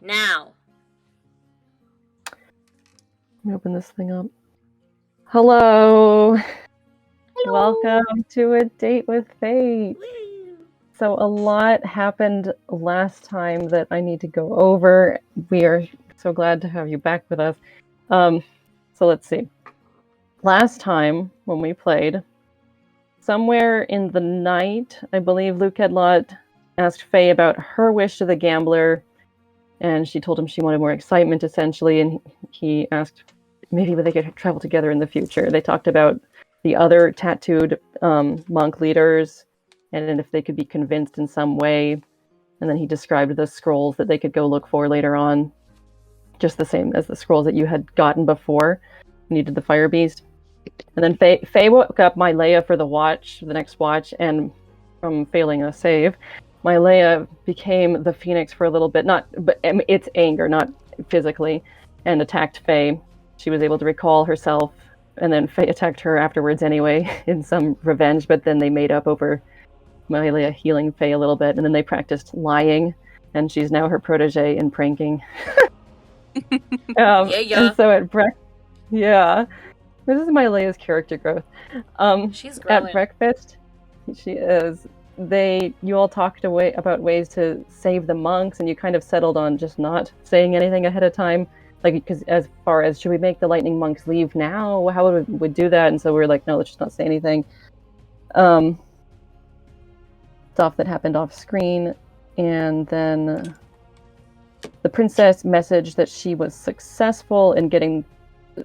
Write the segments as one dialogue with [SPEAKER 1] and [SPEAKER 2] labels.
[SPEAKER 1] Now.
[SPEAKER 2] Let me open this thing up. Hello. Welcome to A Date with Fate. So a lot happened last time that I need to go over. We are so glad to have you back with us. So let's see. Last time when we played, somewhere in the night, I believe Luke Headlot asked Faye about her wish to the gambler, and she told him she wanted more excitement, essentially, and he asked maybe they could travel together in the future. They talked about the other tattooed monk leaders, and if they could be convinced in some way. And then he described the scrolls that they could go look for later on, just the same as the scrolls that you had gotten before when you did the Fire Beast. And then Faye woke up Mylea for the next watch, and from failing a save, Mylea became the Phoenix for a little bit. But it's anger, not physically, and attacked Faye. She was able to recall herself, and then Faye attacked her afterwards anyway in some revenge, but then they made up over Mylea healing Faye a little bit, and then they practiced lying, and she's now her protege in pranking. And so at this is Mylea's character growth.
[SPEAKER 1] She's growing.
[SPEAKER 2] At breakfast, she is. You all talked about ways to save the monks, and you kind of settled on just not saying anything ahead of time. Like, because as far as should we make the lightning monks leave now? How would we do that? And so we were like, no, let's just not say anything. Stuff that happened off screen, and then the princess messaged that she was successful in getting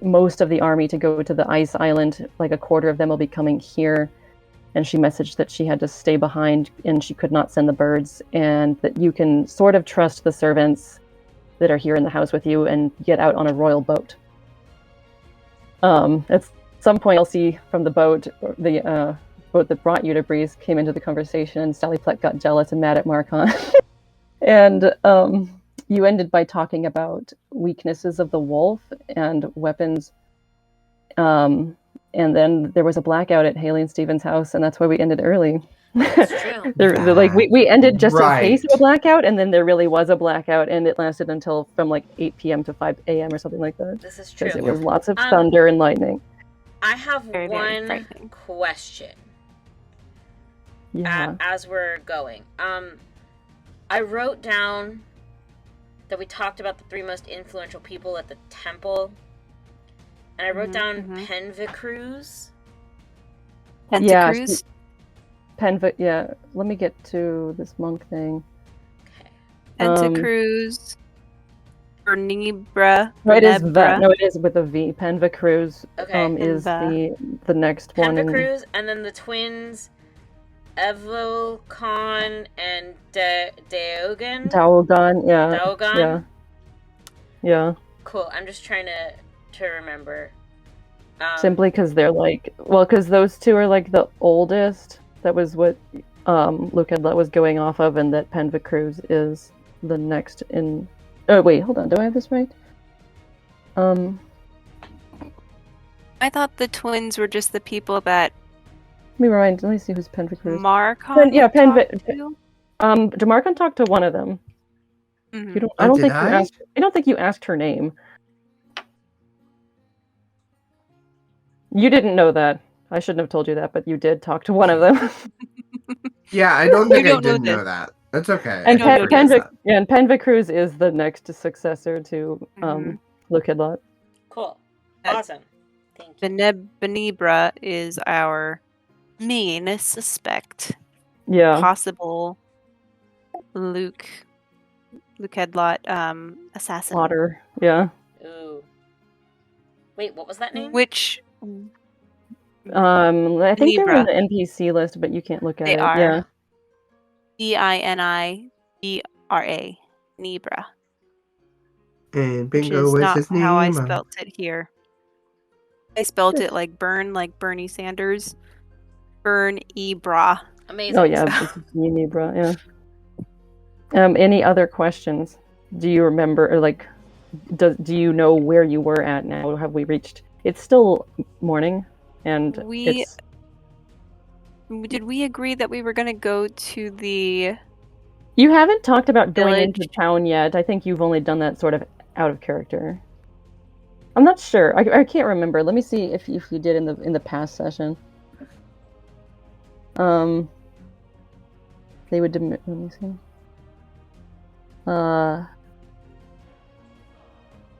[SPEAKER 2] most of the army to go to the ice island. Like a quarter of them will be coming here, and she messaged that she had to stay behind and she could not send the birds, and that you can sort of trust the servants that are here in the house with you and get out on a royal boat. At some point, Elsie from the boat, the boat that brought you to Breeze, came into the conversation, and Sally Pleck got jealous and mad at Marcon. And you ended by talking about weaknesses of the wolf and weapons. And then there was a blackout at Haley and Steven's house, and that's why we ended early.
[SPEAKER 1] That's true.
[SPEAKER 2] we ended just
[SPEAKER 3] Right.
[SPEAKER 2] in case of a blackout, and then there really was a blackout, and it lasted until from like 8 p.m. to 5 a.m. or something like that.
[SPEAKER 1] This is true.
[SPEAKER 2] Because it was lots of thunder and lightning.
[SPEAKER 1] I have
[SPEAKER 4] Very, very frightening.
[SPEAKER 1] question.
[SPEAKER 2] Yeah.
[SPEAKER 1] As we're going. I wrote down that we talked about the 3 most influential people at the temple. And I wrote down Penvicruz.
[SPEAKER 4] Pentacruz?
[SPEAKER 2] Yeah, let me get to this monk thing.
[SPEAKER 1] Okay.
[SPEAKER 4] Pentacruz. Vernebra.
[SPEAKER 2] No, it is that. No, it is with a V. Penvicruz is
[SPEAKER 4] Penva.
[SPEAKER 2] the next one.
[SPEAKER 1] Penvicruz, and then the twins, Evocon and Daogan.
[SPEAKER 2] Daogan, yeah.
[SPEAKER 1] Daogan?
[SPEAKER 2] Yeah.
[SPEAKER 1] Cool, I'm just trying to remember.
[SPEAKER 2] Simply because they're because those two are like the oldest. That was what Luke Headlot was going off of, and that Penvicruz is the next in... Oh, wait, hold on. Do I have this right?
[SPEAKER 4] I thought the twins were just the people that
[SPEAKER 2] Let me see who's Penvicruz.
[SPEAKER 4] Marcon
[SPEAKER 2] Marcon talked to one of them.
[SPEAKER 4] Mm-hmm.
[SPEAKER 2] I don't think you asked her name. You didn't know that. I shouldn't have told you that, but you did talk to one of them.
[SPEAKER 3] Yeah, I don't think I did know that. That's okay.
[SPEAKER 2] And Penvicruz is the next successor to Luke Headlot.
[SPEAKER 1] Cool. Awesome. Thank you.
[SPEAKER 4] Benebra is our main suspect.
[SPEAKER 2] Yeah.
[SPEAKER 4] Possible Luke Headlot assassin.
[SPEAKER 2] Slaughter. Yeah.
[SPEAKER 1] Ooh. Wait, what was that name?
[SPEAKER 4] Which
[SPEAKER 2] I think they're on
[SPEAKER 4] Benebra.
[SPEAKER 2] the NPC list, but you can't look at
[SPEAKER 4] They
[SPEAKER 2] it.
[SPEAKER 4] are.
[SPEAKER 2] Yeah.
[SPEAKER 4] Dinibra. Nebra.
[SPEAKER 3] And
[SPEAKER 4] Which
[SPEAKER 3] bingo
[SPEAKER 4] is
[SPEAKER 3] was
[SPEAKER 4] not
[SPEAKER 3] his name.
[SPEAKER 4] how I spelt it here. I spelled it like Bernie Sanders. Bern-e-bra.
[SPEAKER 1] Amazing.
[SPEAKER 2] Oh yeah, Dinibra. Yeah. Any other questions? Do you remember, or like, do you know where you were at now? Have we reached? It's still morning, and
[SPEAKER 4] Did we agree that we were going to go to the
[SPEAKER 2] You haven't talked about going
[SPEAKER 4] Village.
[SPEAKER 2] into town yet. I think you've only done that sort of out of character. I'm not sure. I can't remember. Let me see if you did in the past session. They would let me see.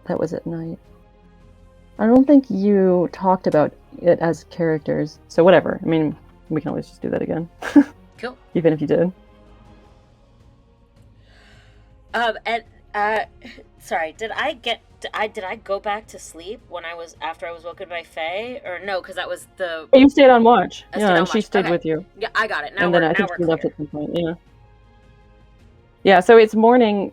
[SPEAKER 2] That was at night. I don't think you talked about it as characters. So whatever. I mean, we can always just do that again.
[SPEAKER 1] Cool.
[SPEAKER 2] Even if you did.
[SPEAKER 1] Sorry, did I go back to sleep after I was woken by Faye, or no? Because that was the.
[SPEAKER 2] You stayed on watch.
[SPEAKER 1] I stayed on
[SPEAKER 2] and she
[SPEAKER 1] watch.
[SPEAKER 2] stayed
[SPEAKER 1] Okay.
[SPEAKER 2] with you.
[SPEAKER 1] Yeah, I got it. Now
[SPEAKER 2] and then
[SPEAKER 1] we're
[SPEAKER 2] I think
[SPEAKER 1] now
[SPEAKER 2] she
[SPEAKER 1] we're
[SPEAKER 2] left
[SPEAKER 1] clear.
[SPEAKER 2] at some point. Yeah. Yeah. So it's morning.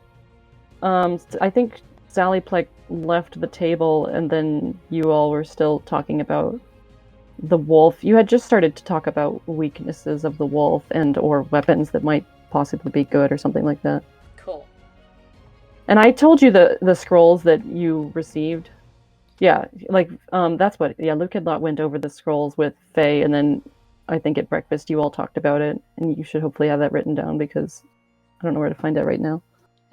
[SPEAKER 2] I think Sally Pleck left the table, and then you all were still talking about the wolf. You had just started to talk about weaknesses of the wolf or weapons that might possibly be good or something like that.
[SPEAKER 1] Cool.
[SPEAKER 2] And I told you the scrolls that you received. Yeah, that's what. Yeah, Luke had went over the scrolls with Faye, and then I think at breakfast you all talked about it, and you should hopefully have that written down because I don't know where to find it right now.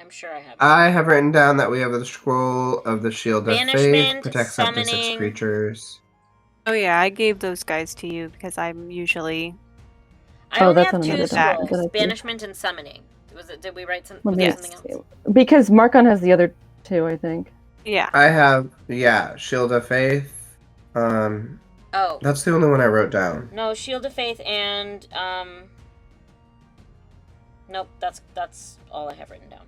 [SPEAKER 1] I'm sure I have.
[SPEAKER 3] I have written down that we have the scroll of the Shield of Faith,
[SPEAKER 1] Banishment,
[SPEAKER 3] protects up to 6
[SPEAKER 1] summoning.
[SPEAKER 3] creatures.
[SPEAKER 4] Oh yeah, I gave those guys to you because I'm usually.
[SPEAKER 1] I only
[SPEAKER 2] that's
[SPEAKER 1] have
[SPEAKER 2] on
[SPEAKER 1] 2
[SPEAKER 2] another
[SPEAKER 1] scrolls:
[SPEAKER 2] document.
[SPEAKER 1] Banishment and summoning. Did we write
[SPEAKER 2] Let me
[SPEAKER 1] something else?
[SPEAKER 2] Because Marcon has the other 2, I think.
[SPEAKER 4] Yeah.
[SPEAKER 3] I have Shield of Faith.
[SPEAKER 1] Oh.
[SPEAKER 3] That's the only one I wrote down.
[SPEAKER 1] No, Shield of Faith and nope, that's all I have written down.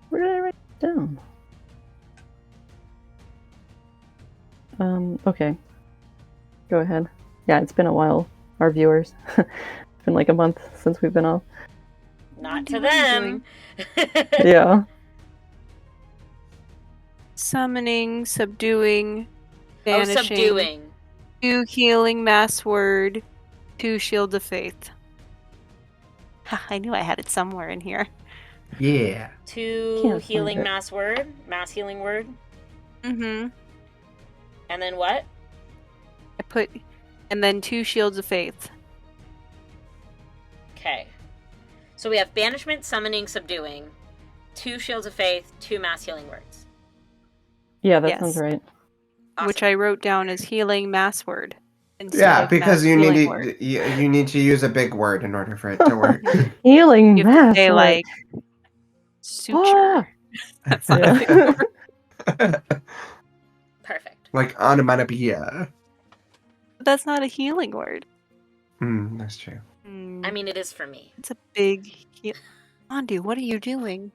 [SPEAKER 2] Where did I write it down? Okay. Go ahead. Yeah, it's been a while, our viewers. It's been like a month since we've been off.
[SPEAKER 1] Not to them.
[SPEAKER 2] Yeah.
[SPEAKER 4] Summoning, subduing, banishing.
[SPEAKER 1] Oh, subduing.
[SPEAKER 4] 2 healing mass word, 2 shield of faith. I knew I had it somewhere in here.
[SPEAKER 3] Yeah.
[SPEAKER 1] 2 healing mass healing word.
[SPEAKER 4] Mm-hmm.
[SPEAKER 1] And then what?
[SPEAKER 4] And then 2 shields of faith.
[SPEAKER 1] Okay. So we have banishment, summoning, subduing, 2 shields of faith, 2 mass healing words.
[SPEAKER 2] Yeah, that sounds right.
[SPEAKER 1] Awesome.
[SPEAKER 4] Which I wrote down as healing mass word.
[SPEAKER 3] Yeah, because you need to use a big word in order for it to work.
[SPEAKER 2] Healing
[SPEAKER 4] you have
[SPEAKER 2] mass
[SPEAKER 4] to say
[SPEAKER 2] word.
[SPEAKER 4] like suture. That's not a big word.
[SPEAKER 1] Perfect.
[SPEAKER 3] Like onomatopoeia.
[SPEAKER 4] That's not a healing word.
[SPEAKER 3] That's true.
[SPEAKER 1] I mean, it is for me.
[SPEAKER 4] It's a big Andu, what are you doing?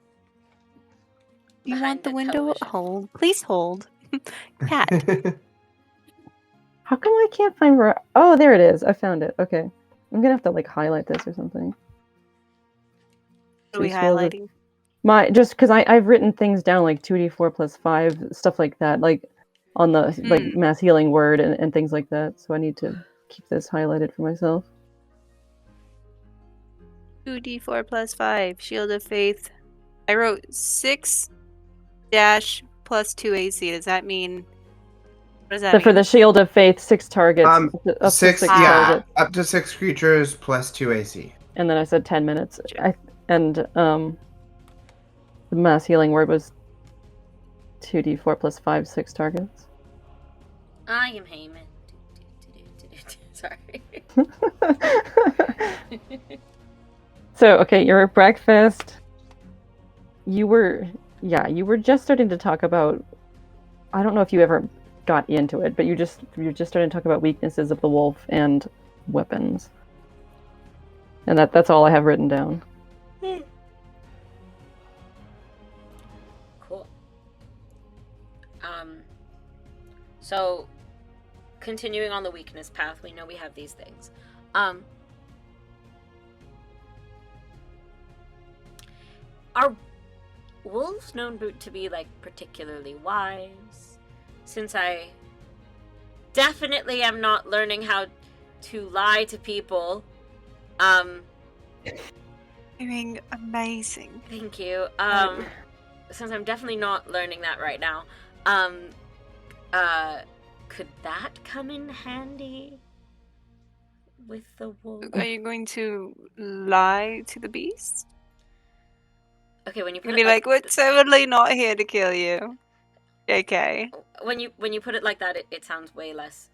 [SPEAKER 4] You want the window?
[SPEAKER 1] Television.
[SPEAKER 4] Hold. Please hold. Cat.
[SPEAKER 2] How come I can't find where... Oh, there it is. I found it. Okay. I'm gonna have to highlight this or something.
[SPEAKER 4] What are we highlighting?
[SPEAKER 2] Just because I've written things down like 2d4 plus 5, stuff like that, on the mass healing word and things like that. So I need to keep this highlighted for myself.
[SPEAKER 4] 2d4 plus 5. Shield of Faith. I wrote 6 dash plus 2 AC. Does that mean... What does that mean?
[SPEAKER 2] For the Shield of Faith, 6 targets. Up to 6 targets.
[SPEAKER 3] Up to 6 creatures plus 2 AC.
[SPEAKER 2] And then I said 10 minutes. The mass healing word was 2d4 plus 5, 6 targets.
[SPEAKER 1] I am Heyman. Sorry.
[SPEAKER 2] So, okay, you're at breakfast. You were just starting to talk about... I don't know if you ever got into it, but you're just starting to talk about weaknesses of the wolf and weapons. And that's all I have written down.
[SPEAKER 1] Cool. So, continuing on the weakness path, we know we have these things. Are wolves known to be, particularly wise? Since I definitely am not learning how to lie to people.
[SPEAKER 4] Doing amazing.
[SPEAKER 1] Thank you. Since I'm definitely not learning that right now, could that come in handy with the wolf?
[SPEAKER 4] Are you going to lie to the beast?
[SPEAKER 1] Okay, when you put
[SPEAKER 4] be
[SPEAKER 1] it
[SPEAKER 4] like, we're totally not here to kill you. Okay.
[SPEAKER 1] When you put it like that, it sounds way less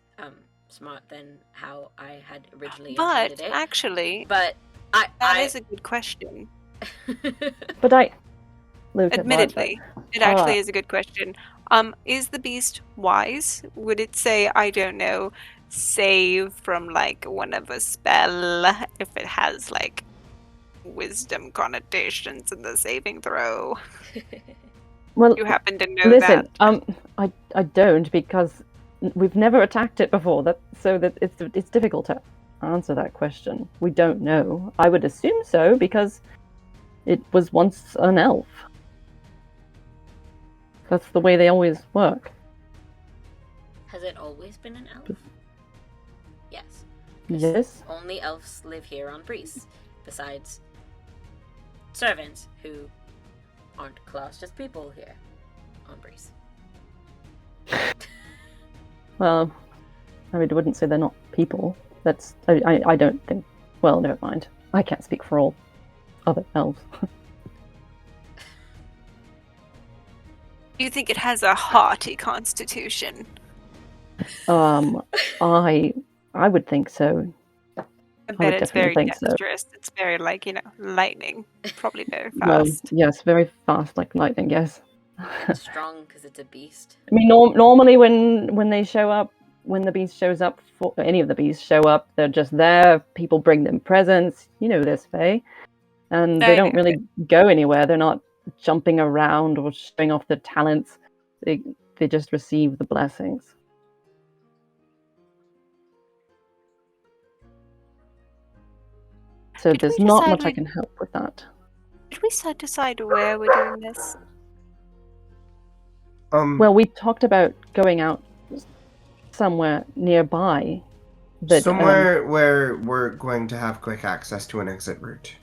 [SPEAKER 1] smart than how I had originally intended it.
[SPEAKER 4] Actually,
[SPEAKER 1] But
[SPEAKER 4] that is a good question.
[SPEAKER 2] But Luke,
[SPEAKER 4] Admittedly, it actually is a good question. Is the beast wise? Would it say, I don't know, save from like one of a spell if it has like wisdom connotations in the saving throw?
[SPEAKER 2] well,
[SPEAKER 4] You happen to know
[SPEAKER 2] listen,
[SPEAKER 4] that?
[SPEAKER 2] I don't, because we've never attacked it before. So it's difficult to answer that question. We don't know. I would assume so because it was once an elf. That's the way they always work.
[SPEAKER 1] Has it always been an elf? Yes.
[SPEAKER 2] Yes.
[SPEAKER 1] Only elves live here on Breeze, besides servants who aren't classed as people here on Breeze.
[SPEAKER 2] Well, I wouldn't say they're not people. I don't think. Well, never mind. I can't speak for all other elves.
[SPEAKER 4] Do you think it has a hearty constitution?
[SPEAKER 2] I would think so.
[SPEAKER 4] I bet it's very dexterous. It's very lightning. Probably very fast.
[SPEAKER 2] Well, yes, very fast like lightning. Yes.
[SPEAKER 1] Strong because it's a beast.
[SPEAKER 2] I mean, normally when they show up, when the beast shows up, for any of the beasts show up, they're just there. People bring them presents. You know this, Faye, and they don't really go anywhere. They're not jumping around or showing off their talents. They just receive the blessings. So there's not much I can help with that.
[SPEAKER 4] Did we decide where we're doing this?
[SPEAKER 2] Well, we talked about going out somewhere nearby.
[SPEAKER 3] Somewhere where we're going to have quick access to an exit route.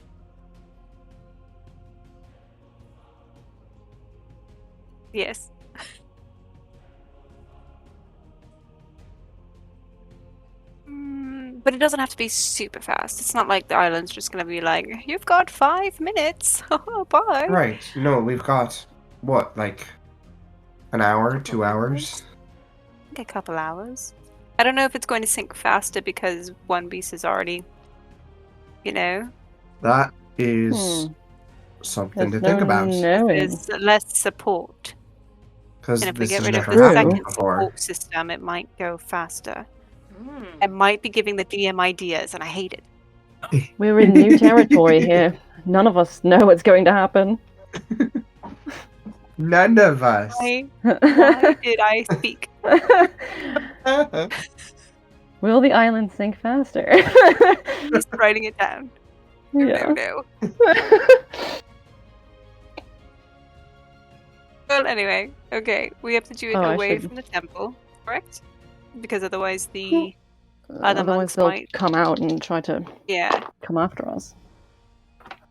[SPEAKER 4] Yes. But it doesn't have to be super fast. It's not like the island's just going to be like, you've got 5 minutes. Bye.
[SPEAKER 3] Right. No, we've got, what, like an hour, 2 hours?
[SPEAKER 4] I think a couple hours. I don't know if it's going to sink faster because one beast is already,
[SPEAKER 3] That is something to think about.
[SPEAKER 4] There's less support.
[SPEAKER 3] Because
[SPEAKER 4] if we
[SPEAKER 3] this
[SPEAKER 4] get
[SPEAKER 3] has
[SPEAKER 4] rid of
[SPEAKER 3] never
[SPEAKER 4] the
[SPEAKER 3] happened
[SPEAKER 4] second
[SPEAKER 3] before.
[SPEAKER 4] support system, it might go faster. I might be giving the DM ideas, and I hate it.
[SPEAKER 2] We're in new territory here. None of us know what's going to happen.
[SPEAKER 3] None of us.
[SPEAKER 4] Why did I speak?
[SPEAKER 2] Will the island sink faster?
[SPEAKER 4] Just writing it down.
[SPEAKER 2] Yeah.
[SPEAKER 4] No. Well, anyway, okay. We have to do it away from the temple, correct? Because otherwise the other monks
[SPEAKER 2] they'll
[SPEAKER 4] might
[SPEAKER 2] come out and try to come after us.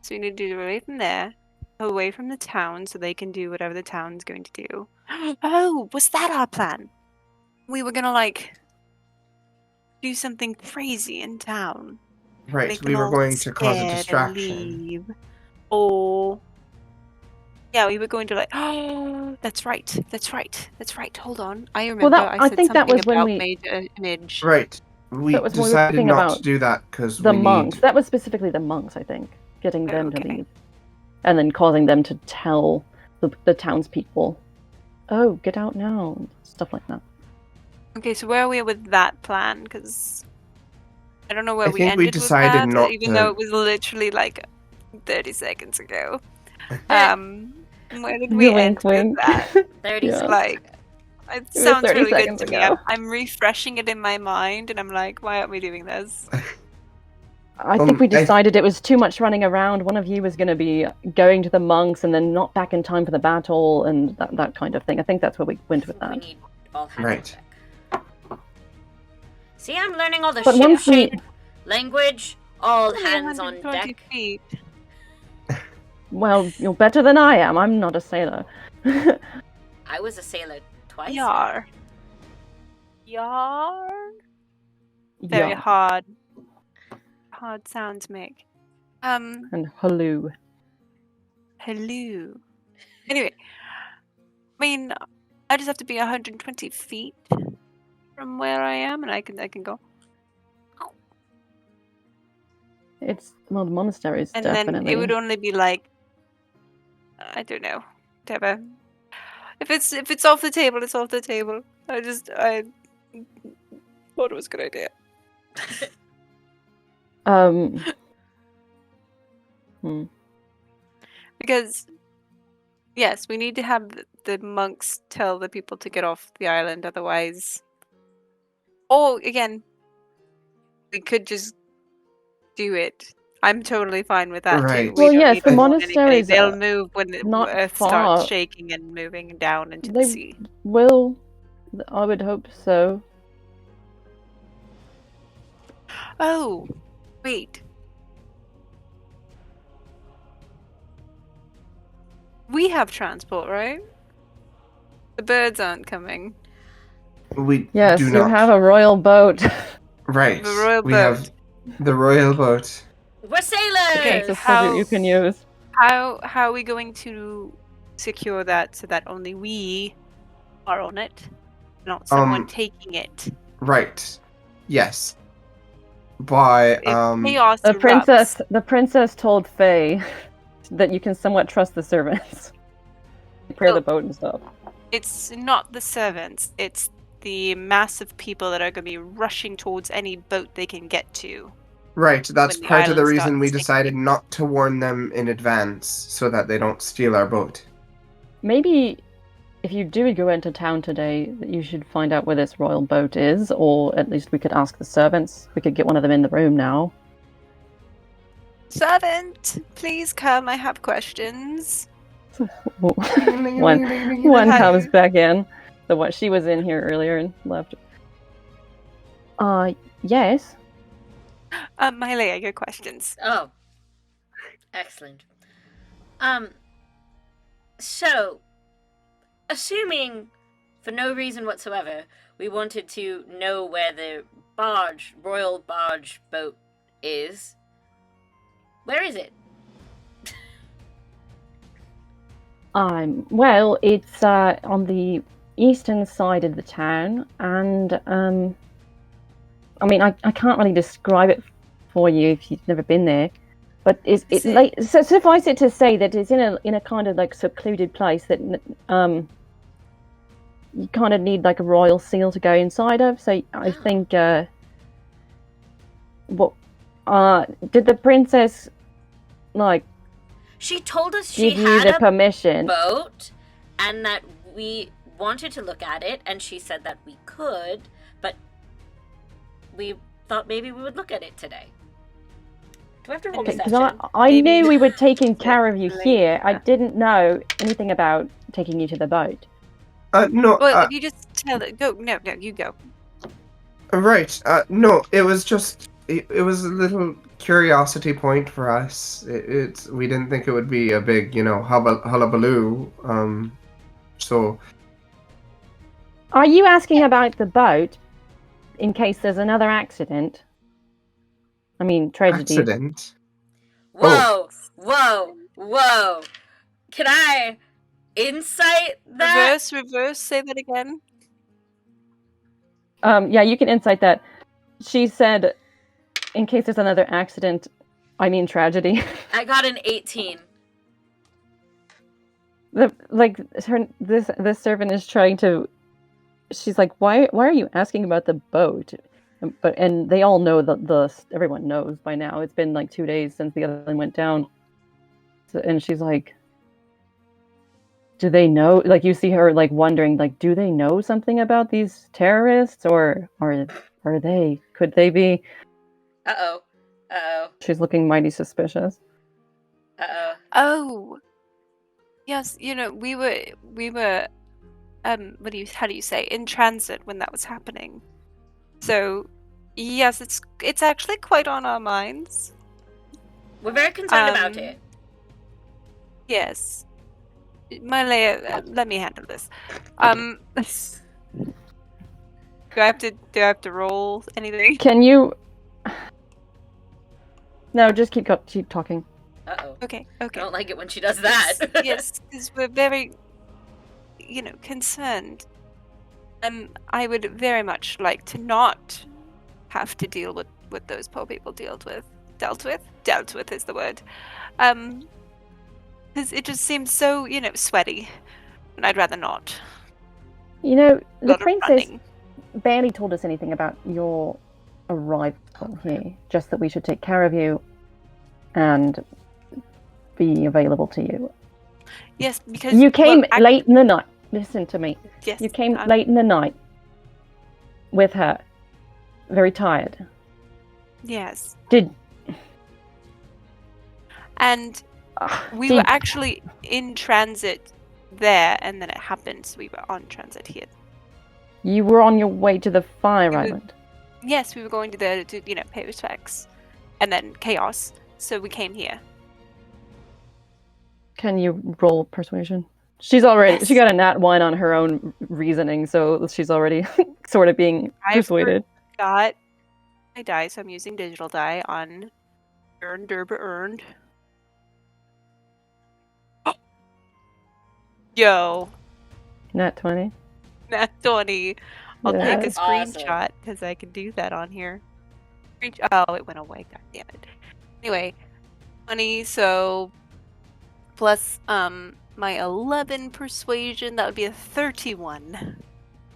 [SPEAKER 4] So we need to do it away from there, away from the town, so they can do whatever the town's going to do. Oh, was that our plan? We were gonna do something crazy in town.
[SPEAKER 3] Right, we were going to cause a distraction.
[SPEAKER 4] Or we were going to oh, that's right. Hold on. I remember I said something about major image.
[SPEAKER 3] Right. We decided not to do that because
[SPEAKER 2] the monks. That was specifically the monks, I think. Getting them to leave. And then causing them to tell the townspeople, oh, get out now. Stuff like that.
[SPEAKER 4] Okay, so where are we with that plan? Because I don't know where we ended
[SPEAKER 3] we decided
[SPEAKER 4] with that,
[SPEAKER 3] not
[SPEAKER 4] even though it was literally 30 seconds ago. Where did we end with that?
[SPEAKER 1] 30 seconds.
[SPEAKER 4] It sounds really good to me. I'm refreshing it in my mind, and I'm like, why aren't we doing this?
[SPEAKER 2] I think we decided it was too much running around. One of you was going to be going to the monks and then not back in time for the battle and that kind of thing. I think that's where we went with that.
[SPEAKER 1] We need all hands
[SPEAKER 3] right.
[SPEAKER 1] on deck. See, I'm learning all the shit language. All hands on deck.
[SPEAKER 4] Feet.
[SPEAKER 2] Well, you're better than I am. I'm not a sailor.
[SPEAKER 1] I was a sailor twice.
[SPEAKER 4] Yar. Very hard sound to make.
[SPEAKER 2] And hello.
[SPEAKER 4] Hello. Anyway, I mean, I just have to be 120 feet from where I am, and I can go.
[SPEAKER 2] It's the monastery is
[SPEAKER 4] and
[SPEAKER 2] definitely.
[SPEAKER 4] then it would only be like, I don't know, whatever. If it's off the table, it's off the table. I thought it was a good idea. Because yes, we need to have the monks tell the people to get off the island, otherwise. Or again, we could just do it. I'm totally fine with that too.
[SPEAKER 2] Well, yes, the monasteries.
[SPEAKER 4] They'll move when the
[SPEAKER 2] not
[SPEAKER 4] earth
[SPEAKER 2] far.
[SPEAKER 4] starts shaking and moving down into the sea.
[SPEAKER 2] Will, I would hope so.
[SPEAKER 4] Oh, wait. We have transport, right? The birds aren't coming.
[SPEAKER 2] Yes,
[SPEAKER 3] do
[SPEAKER 2] you
[SPEAKER 3] not.
[SPEAKER 2] have a royal boat.
[SPEAKER 3] Right.
[SPEAKER 4] The royal
[SPEAKER 3] we
[SPEAKER 4] boat.
[SPEAKER 3] have the royal boat.
[SPEAKER 1] We're sailors!
[SPEAKER 4] Okay,
[SPEAKER 2] It's a subject you can use.
[SPEAKER 4] How are we going to secure that so that only we are on it, not someone taking it?
[SPEAKER 3] Right. Yes. By
[SPEAKER 4] chaos
[SPEAKER 2] the princess told Faye that you can somewhat trust the servants. Prepare the boat and stuff.
[SPEAKER 4] It's not the servants, it's the mass of people that are going to be rushing towards any boat they can get to.
[SPEAKER 3] Right, that's part of the reason we decided not to warn them in advance, so that they don't steal our boat.
[SPEAKER 2] Maybe if you do go into town today, you should find out where this royal boat is, or at least we could ask the servants. We could get one of them in the room now.
[SPEAKER 4] Servant, please come, I have questions.
[SPEAKER 2] one comes back in. She was in here earlier and left. Yes.
[SPEAKER 4] Mahalia, your questions.
[SPEAKER 1] Oh. Excellent. So, assuming, for no reason whatsoever, we wanted to know where the royal barge boat is, where is it?
[SPEAKER 2] Well, it's on the eastern side of the town, and I mean, I can't really describe it for you if you've never been there, but so suffice it to say that it's in a kind of like secluded place that you kind of need like a royal seal to go inside of. So I think did the princess
[SPEAKER 1] she told us she
[SPEAKER 2] give you
[SPEAKER 1] had
[SPEAKER 2] the permission
[SPEAKER 1] boat and that we wanted to look at it, and she said that we could, but we thought maybe we would look at it today. Do I have to roll deception?
[SPEAKER 2] I knew we were taking care of you here. I didn't know anything about taking you to the boat.
[SPEAKER 3] No.
[SPEAKER 4] Well, if you just tell it, go. No, you go.
[SPEAKER 3] Right. No, it was just it was a little curiosity point for us. We didn't think it would be a big, hullabaloo. So.
[SPEAKER 2] Are you asking about the boat in case there's another accident? I mean, tragedy.
[SPEAKER 3] Accident?
[SPEAKER 1] Whoa! Can I insight that?
[SPEAKER 4] Reverse, say that again.
[SPEAKER 2] Yeah, you can insight that. She said, in case there's another accident, I mean tragedy.
[SPEAKER 1] I got an 18.
[SPEAKER 2] This servant is trying to. She's like, why are you asking about the boat? And they all know everyone knows by now. It's been like 2 days since the other one went down. And she's like, do they know? Like, you see her like wondering, like, do they know something about these terrorists, or are they? Could they be?
[SPEAKER 1] Uh-oh.
[SPEAKER 2] She's looking mighty suspicious.
[SPEAKER 1] Uh-oh.
[SPEAKER 4] Oh. Yes, we were how do you say, in transit when that was happening. So, yes, it's actually quite on our minds.
[SPEAKER 1] We're very concerned about it.
[SPEAKER 4] Yes. Mahalia, let me handle this. Do I have to roll anything?
[SPEAKER 2] Can you? No, just keep talking.
[SPEAKER 1] Uh-oh.
[SPEAKER 4] Okay.
[SPEAKER 1] I don't like it when she does that.
[SPEAKER 4] Yes, because we're very, concerned. I would very much like to not have to deal with what those poor people dealt with. Dealt with is the word. Because it just seems so, sweaty, and I'd rather not.
[SPEAKER 2] The
[SPEAKER 4] Lot of
[SPEAKER 2] princess
[SPEAKER 4] running.
[SPEAKER 2] barely told us anything about your arrival here, just that we should take care of you and be available to you.
[SPEAKER 4] Yes, because
[SPEAKER 2] You came late in the night. Listen to me.
[SPEAKER 4] Yes,
[SPEAKER 2] You came late in the night with her, very tired.
[SPEAKER 4] Yes,
[SPEAKER 2] Did
[SPEAKER 4] and we were actually in transit there, and then it happened, so we were on transit here.
[SPEAKER 2] You were on your way to the fire island?
[SPEAKER 4] Yes, we were going to there to, pay respects, and then chaos, so we came here.
[SPEAKER 2] Can you roll persuasion? She's already.
[SPEAKER 4] Yes.
[SPEAKER 2] She got a nat 1 on her own reasoning, so she's already sort of being persuaded.
[SPEAKER 4] I got my die, so I'm using digital die on earned. Yo.
[SPEAKER 2] Nat 20.
[SPEAKER 4] Nat 20. I'll take a
[SPEAKER 1] That's
[SPEAKER 4] screenshot because I can do that on here. Oh, it went away. God damn it. Anyway, 20. So plus my 11 persuasion, that would be a 31.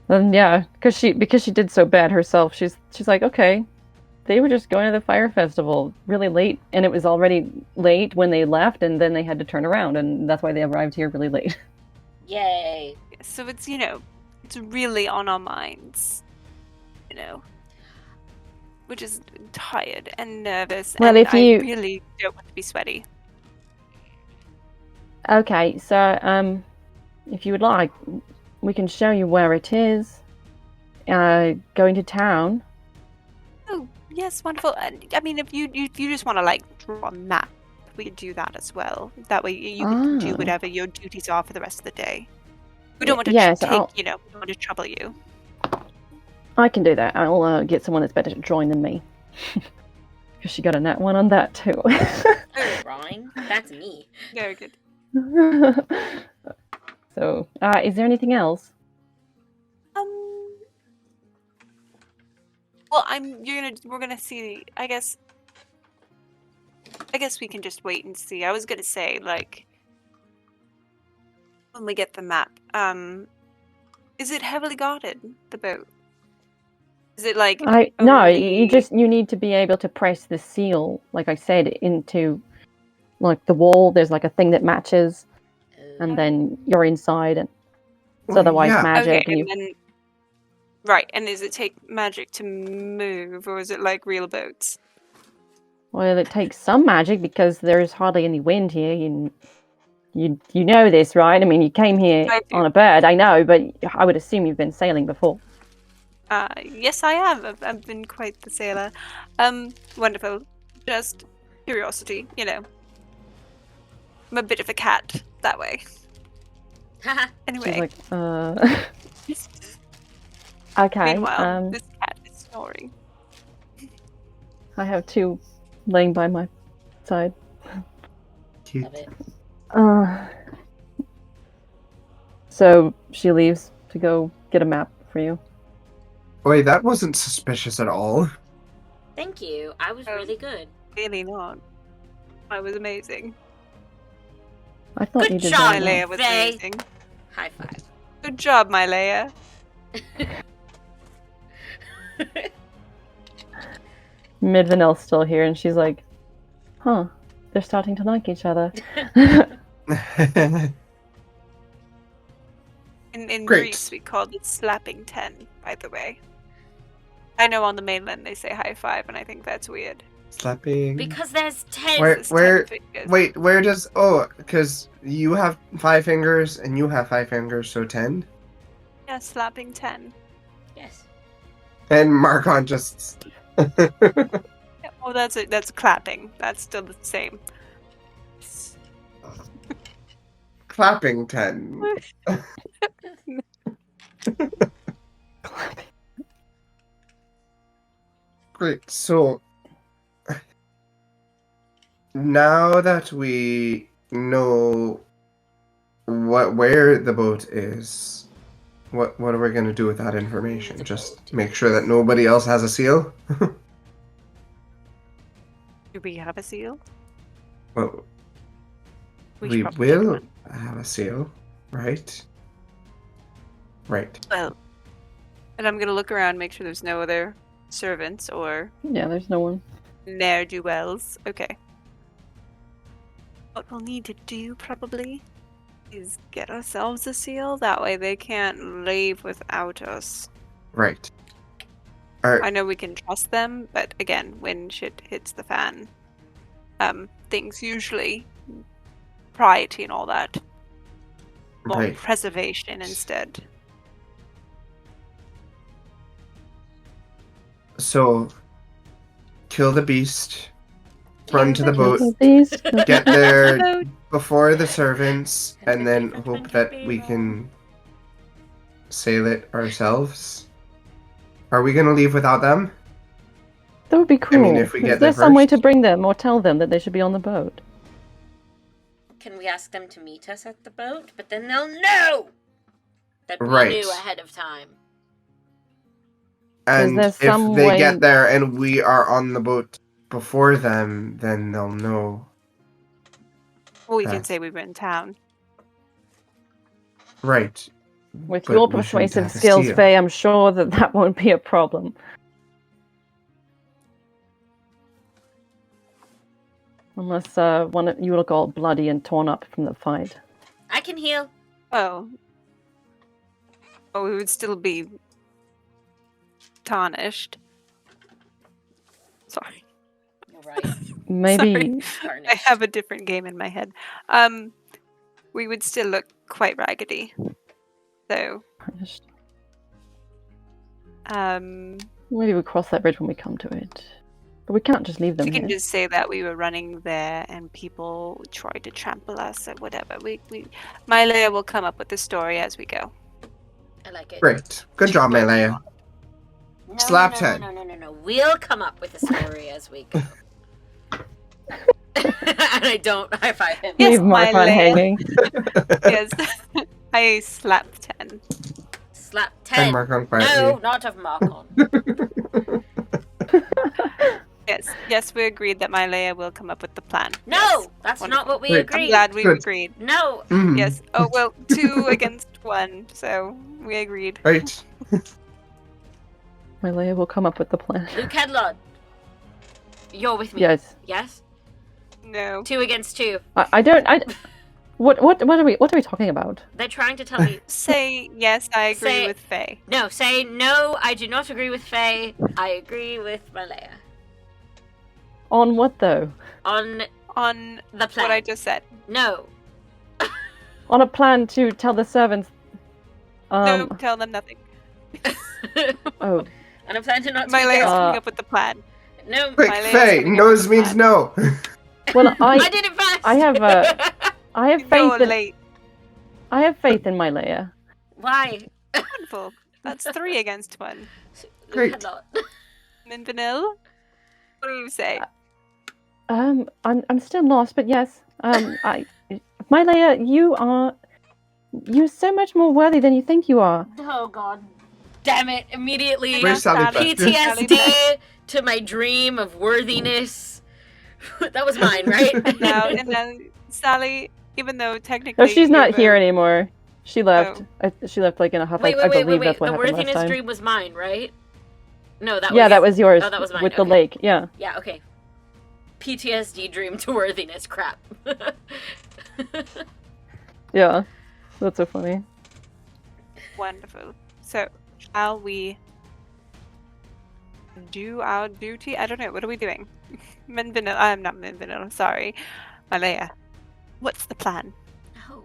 [SPEAKER 2] Then yeah, because she did so bad herself. She's like, okay, they were just going to the fire festival really late, and it was already late when they left, and then they had to turn around, and that's why they arrived here really late.
[SPEAKER 1] Yay.
[SPEAKER 4] So it's, it's really on our minds, We're just tired and nervous,
[SPEAKER 2] Well,
[SPEAKER 4] and
[SPEAKER 2] if you-
[SPEAKER 4] I really don't want to be sweaty.
[SPEAKER 2] Okay, so if you would like, we can show you where it is. Going to town.
[SPEAKER 4] Oh, yes, wonderful. I mean, if you just want to draw a map, we could do that as well. That way you can do whatever your duties are for the rest of the day. We don't want to we don't want to trouble you.
[SPEAKER 2] I can do that. I'll get someone that's better at drawing than me. Because she got a nat 1 on that too.
[SPEAKER 1] Drawing? That's me.
[SPEAKER 4] Very good.
[SPEAKER 2] So, is there anything else?
[SPEAKER 4] Well, we're gonna see. I guess we can just wait and see. I was gonna say, when we get the map, is it heavily guarded, the boat? Is it
[SPEAKER 2] No, you need to be able to press the seal, like I said, into the wall. There's a thing that matches, and then you're inside, and it's otherwise magic.
[SPEAKER 4] Okay, right, and does it take magic to move, or is it like real boats?
[SPEAKER 2] Well, it takes some magic because there's hardly any wind here. You know this, right? I mean, you came here on a bird, I know, but I would assume you've been sailing before.
[SPEAKER 4] Yes, I have. I've been quite the sailor. Wonderful. Just curiosity, I'm a bit of a cat that way. Anyway.
[SPEAKER 2] She's okay.
[SPEAKER 4] Meanwhile, this cat is snoring.
[SPEAKER 2] I have 2 laying by my side.
[SPEAKER 3] Cute.
[SPEAKER 1] Love it.
[SPEAKER 2] So she leaves to go get a map for you.
[SPEAKER 3] Wait, that wasn't suspicious at all.
[SPEAKER 1] Thank you. I was really good.
[SPEAKER 4] Really not. I was amazing.
[SPEAKER 2] I thought
[SPEAKER 1] Good
[SPEAKER 2] you did
[SPEAKER 1] job,
[SPEAKER 2] that.
[SPEAKER 4] Leia was
[SPEAKER 1] Faye.
[SPEAKER 4] amazing.
[SPEAKER 1] High five.
[SPEAKER 4] Good job, my Leia.
[SPEAKER 2] Midvanel's still here, and she's like, huh, they're starting to like each other.
[SPEAKER 4] In
[SPEAKER 3] Great.
[SPEAKER 4] Greece, we called it slapping 10, by the way. I know on the mainland they say high five, and I think that's weird.
[SPEAKER 3] Slapping.
[SPEAKER 1] Because there's 10.
[SPEAKER 3] Where? Wait, where does? Oh, because you have 5 fingers and you have 5 fingers, so 10.
[SPEAKER 4] Yeah, slapping 10.
[SPEAKER 1] Yes.
[SPEAKER 3] And Marcon just.
[SPEAKER 4] Yeah, oh, that's clapping. That's still the same.
[SPEAKER 3] Clapping 10. Great. So, Now that we know where the boat is, what are we going to do with that information?
[SPEAKER 1] The
[SPEAKER 3] Just
[SPEAKER 1] boat
[SPEAKER 3] make sure that nobody else has a seal?
[SPEAKER 4] Do we have a seal?
[SPEAKER 3] Well,
[SPEAKER 4] should
[SPEAKER 3] we
[SPEAKER 4] probably get
[SPEAKER 3] will
[SPEAKER 4] one.
[SPEAKER 3] have a seal, right? Right.
[SPEAKER 4] Well, and I'm gonna look around, make sure there's no other servants or
[SPEAKER 2] Yeah, there's no one.
[SPEAKER 4] ne'er-do-wells. Okay. What we'll need to do probably is get ourselves a seal. That way they can't leave without us.
[SPEAKER 3] Right.
[SPEAKER 4] I know we can trust them, but again, when shit hits the fan, things usually priority and all that. More
[SPEAKER 3] Right.
[SPEAKER 4] preservation instead.
[SPEAKER 3] So, kill the beast, run to the boat,
[SPEAKER 2] Beast.
[SPEAKER 3] get there before the servants, and then hope that we can sail it ourselves. Are we gonna leave without them?
[SPEAKER 2] That would be cool.
[SPEAKER 3] I mean, if we get
[SPEAKER 2] Is there
[SPEAKER 3] there
[SPEAKER 2] some way to
[SPEAKER 3] first.
[SPEAKER 2] bring them or tell them that they should be on the boat?
[SPEAKER 1] Can we ask them to meet us at the boat? But then they'll know that we
[SPEAKER 3] Right.
[SPEAKER 1] knew ahead of time.
[SPEAKER 3] And
[SPEAKER 2] there
[SPEAKER 3] if
[SPEAKER 2] some
[SPEAKER 3] they
[SPEAKER 2] way-
[SPEAKER 3] get there and we are on the boat before them, then they'll know.
[SPEAKER 4] Or we can
[SPEAKER 3] That's-
[SPEAKER 4] say we were in town.
[SPEAKER 3] Right.
[SPEAKER 2] With
[SPEAKER 3] But
[SPEAKER 2] your
[SPEAKER 3] we shouldn't
[SPEAKER 2] persuasive
[SPEAKER 3] have a
[SPEAKER 2] skills,
[SPEAKER 3] seal.
[SPEAKER 2] Faye, I'm sure that won't be a problem. Unless one of you look all bloody and torn up from the fight.
[SPEAKER 1] I can heal.
[SPEAKER 4] Oh. Oh, we would still be tarnished. Sorry.
[SPEAKER 1] You're right.
[SPEAKER 2] Maybe
[SPEAKER 4] Sorry. I have a different game in my head. We would still look quite raggedy. So,
[SPEAKER 2] maybe we'll cross that bridge when we come to it. But we can't just leave them
[SPEAKER 4] we can
[SPEAKER 2] here.
[SPEAKER 4] just say that we were running there and people tried to trample us or whatever. Mylea will come up with the story as we go.
[SPEAKER 1] I like it.
[SPEAKER 3] Great. Good job, Malaya.
[SPEAKER 1] No,
[SPEAKER 3] Slap
[SPEAKER 1] no,
[SPEAKER 3] 10.
[SPEAKER 1] No. We'll come up with a story as we go. And I don't high five him.
[SPEAKER 4] Yes,
[SPEAKER 2] Leave Marcon
[SPEAKER 4] Mylea.
[SPEAKER 2] hanging.
[SPEAKER 4] Yes. I slap 10.
[SPEAKER 1] Slap
[SPEAKER 3] And
[SPEAKER 1] 10.
[SPEAKER 3] Marcon
[SPEAKER 1] No,
[SPEAKER 3] quietly.
[SPEAKER 1] not of Marcon.
[SPEAKER 4] Yes, we agreed that Mylea will come up with the plan.
[SPEAKER 1] No,
[SPEAKER 4] Yes.
[SPEAKER 1] that's
[SPEAKER 4] Wonderful.
[SPEAKER 1] not what we
[SPEAKER 3] Great.
[SPEAKER 1] agreed.
[SPEAKER 4] I'm glad we
[SPEAKER 3] Good.
[SPEAKER 4] agreed.
[SPEAKER 1] No.
[SPEAKER 3] Mhm.
[SPEAKER 4] Yes. Oh, well, 2 against 1, so we agreed.
[SPEAKER 3] Right.
[SPEAKER 2] Malaya will come up with the plan.
[SPEAKER 1] Luke Headlord. You're with me.
[SPEAKER 2] Yes.
[SPEAKER 1] Yes?
[SPEAKER 4] No.
[SPEAKER 1] 2 against 2.
[SPEAKER 2] I don't. What are we talking about?
[SPEAKER 1] They're trying to tell me.
[SPEAKER 4] Say, yes, I agree
[SPEAKER 1] Say-
[SPEAKER 4] with Faye.
[SPEAKER 1] No, say no, I do not agree with Faye. I agree with Malaya.
[SPEAKER 2] On what though?
[SPEAKER 1] On
[SPEAKER 4] On
[SPEAKER 1] the plan.
[SPEAKER 4] what I just said.
[SPEAKER 1] No.
[SPEAKER 2] On a plan to tell the servants.
[SPEAKER 4] No, tell them nothing.
[SPEAKER 2] Oh,
[SPEAKER 1] And I plan to not speak
[SPEAKER 4] Mylea's
[SPEAKER 1] out.
[SPEAKER 4] coming up with the plan.
[SPEAKER 1] No.
[SPEAKER 3] Quick,
[SPEAKER 4] Mylea's
[SPEAKER 3] Faye,
[SPEAKER 4] coming up
[SPEAKER 3] no's
[SPEAKER 4] with the
[SPEAKER 3] means
[SPEAKER 4] plan.
[SPEAKER 3] no.
[SPEAKER 2] well,
[SPEAKER 1] I did it fast.
[SPEAKER 2] I have I have
[SPEAKER 4] You're
[SPEAKER 2] faith in
[SPEAKER 4] late.
[SPEAKER 2] I have faith in Malaya.
[SPEAKER 1] Why?
[SPEAKER 4] Wonderful. That's 3 against 1.
[SPEAKER 1] Luke
[SPEAKER 3] Great.
[SPEAKER 1] Headlord.
[SPEAKER 4] Min Vanille? What do you say?
[SPEAKER 2] I'm still lost, but yes. Malaya, you're so much more worthy than you think you are.
[SPEAKER 1] Oh god. Damn it. Immediately
[SPEAKER 3] Where's Sally
[SPEAKER 4] Sally?
[SPEAKER 3] Buster?
[SPEAKER 1] PTSD to my dream of worthiness. That was mine, right?
[SPEAKER 4] And now Sally, even though technically
[SPEAKER 2] No, she's not
[SPEAKER 4] you're
[SPEAKER 2] here
[SPEAKER 4] both-
[SPEAKER 2] anymore. She left. She left like in a huff.
[SPEAKER 1] Wait,
[SPEAKER 2] I believe
[SPEAKER 1] wait.
[SPEAKER 2] that's what
[SPEAKER 1] The
[SPEAKER 2] happened last
[SPEAKER 1] worthiness
[SPEAKER 2] time.
[SPEAKER 1] dream was mine, right? No, that
[SPEAKER 2] Yeah,
[SPEAKER 1] was...
[SPEAKER 2] that was yours.
[SPEAKER 1] Oh, that was mine,
[SPEAKER 2] with the
[SPEAKER 1] okay.
[SPEAKER 2] lake. Yeah.
[SPEAKER 1] Yeah, okay. PTSD dream to worthiness. Crap.
[SPEAKER 2] Yeah. That's so funny.
[SPEAKER 4] Wonderful. So, shall we do our duty? I don't know. What are we doing? Min Vanille. I'm not Min Vanille. Sorry. Malaya. What's the plan?
[SPEAKER 1] No.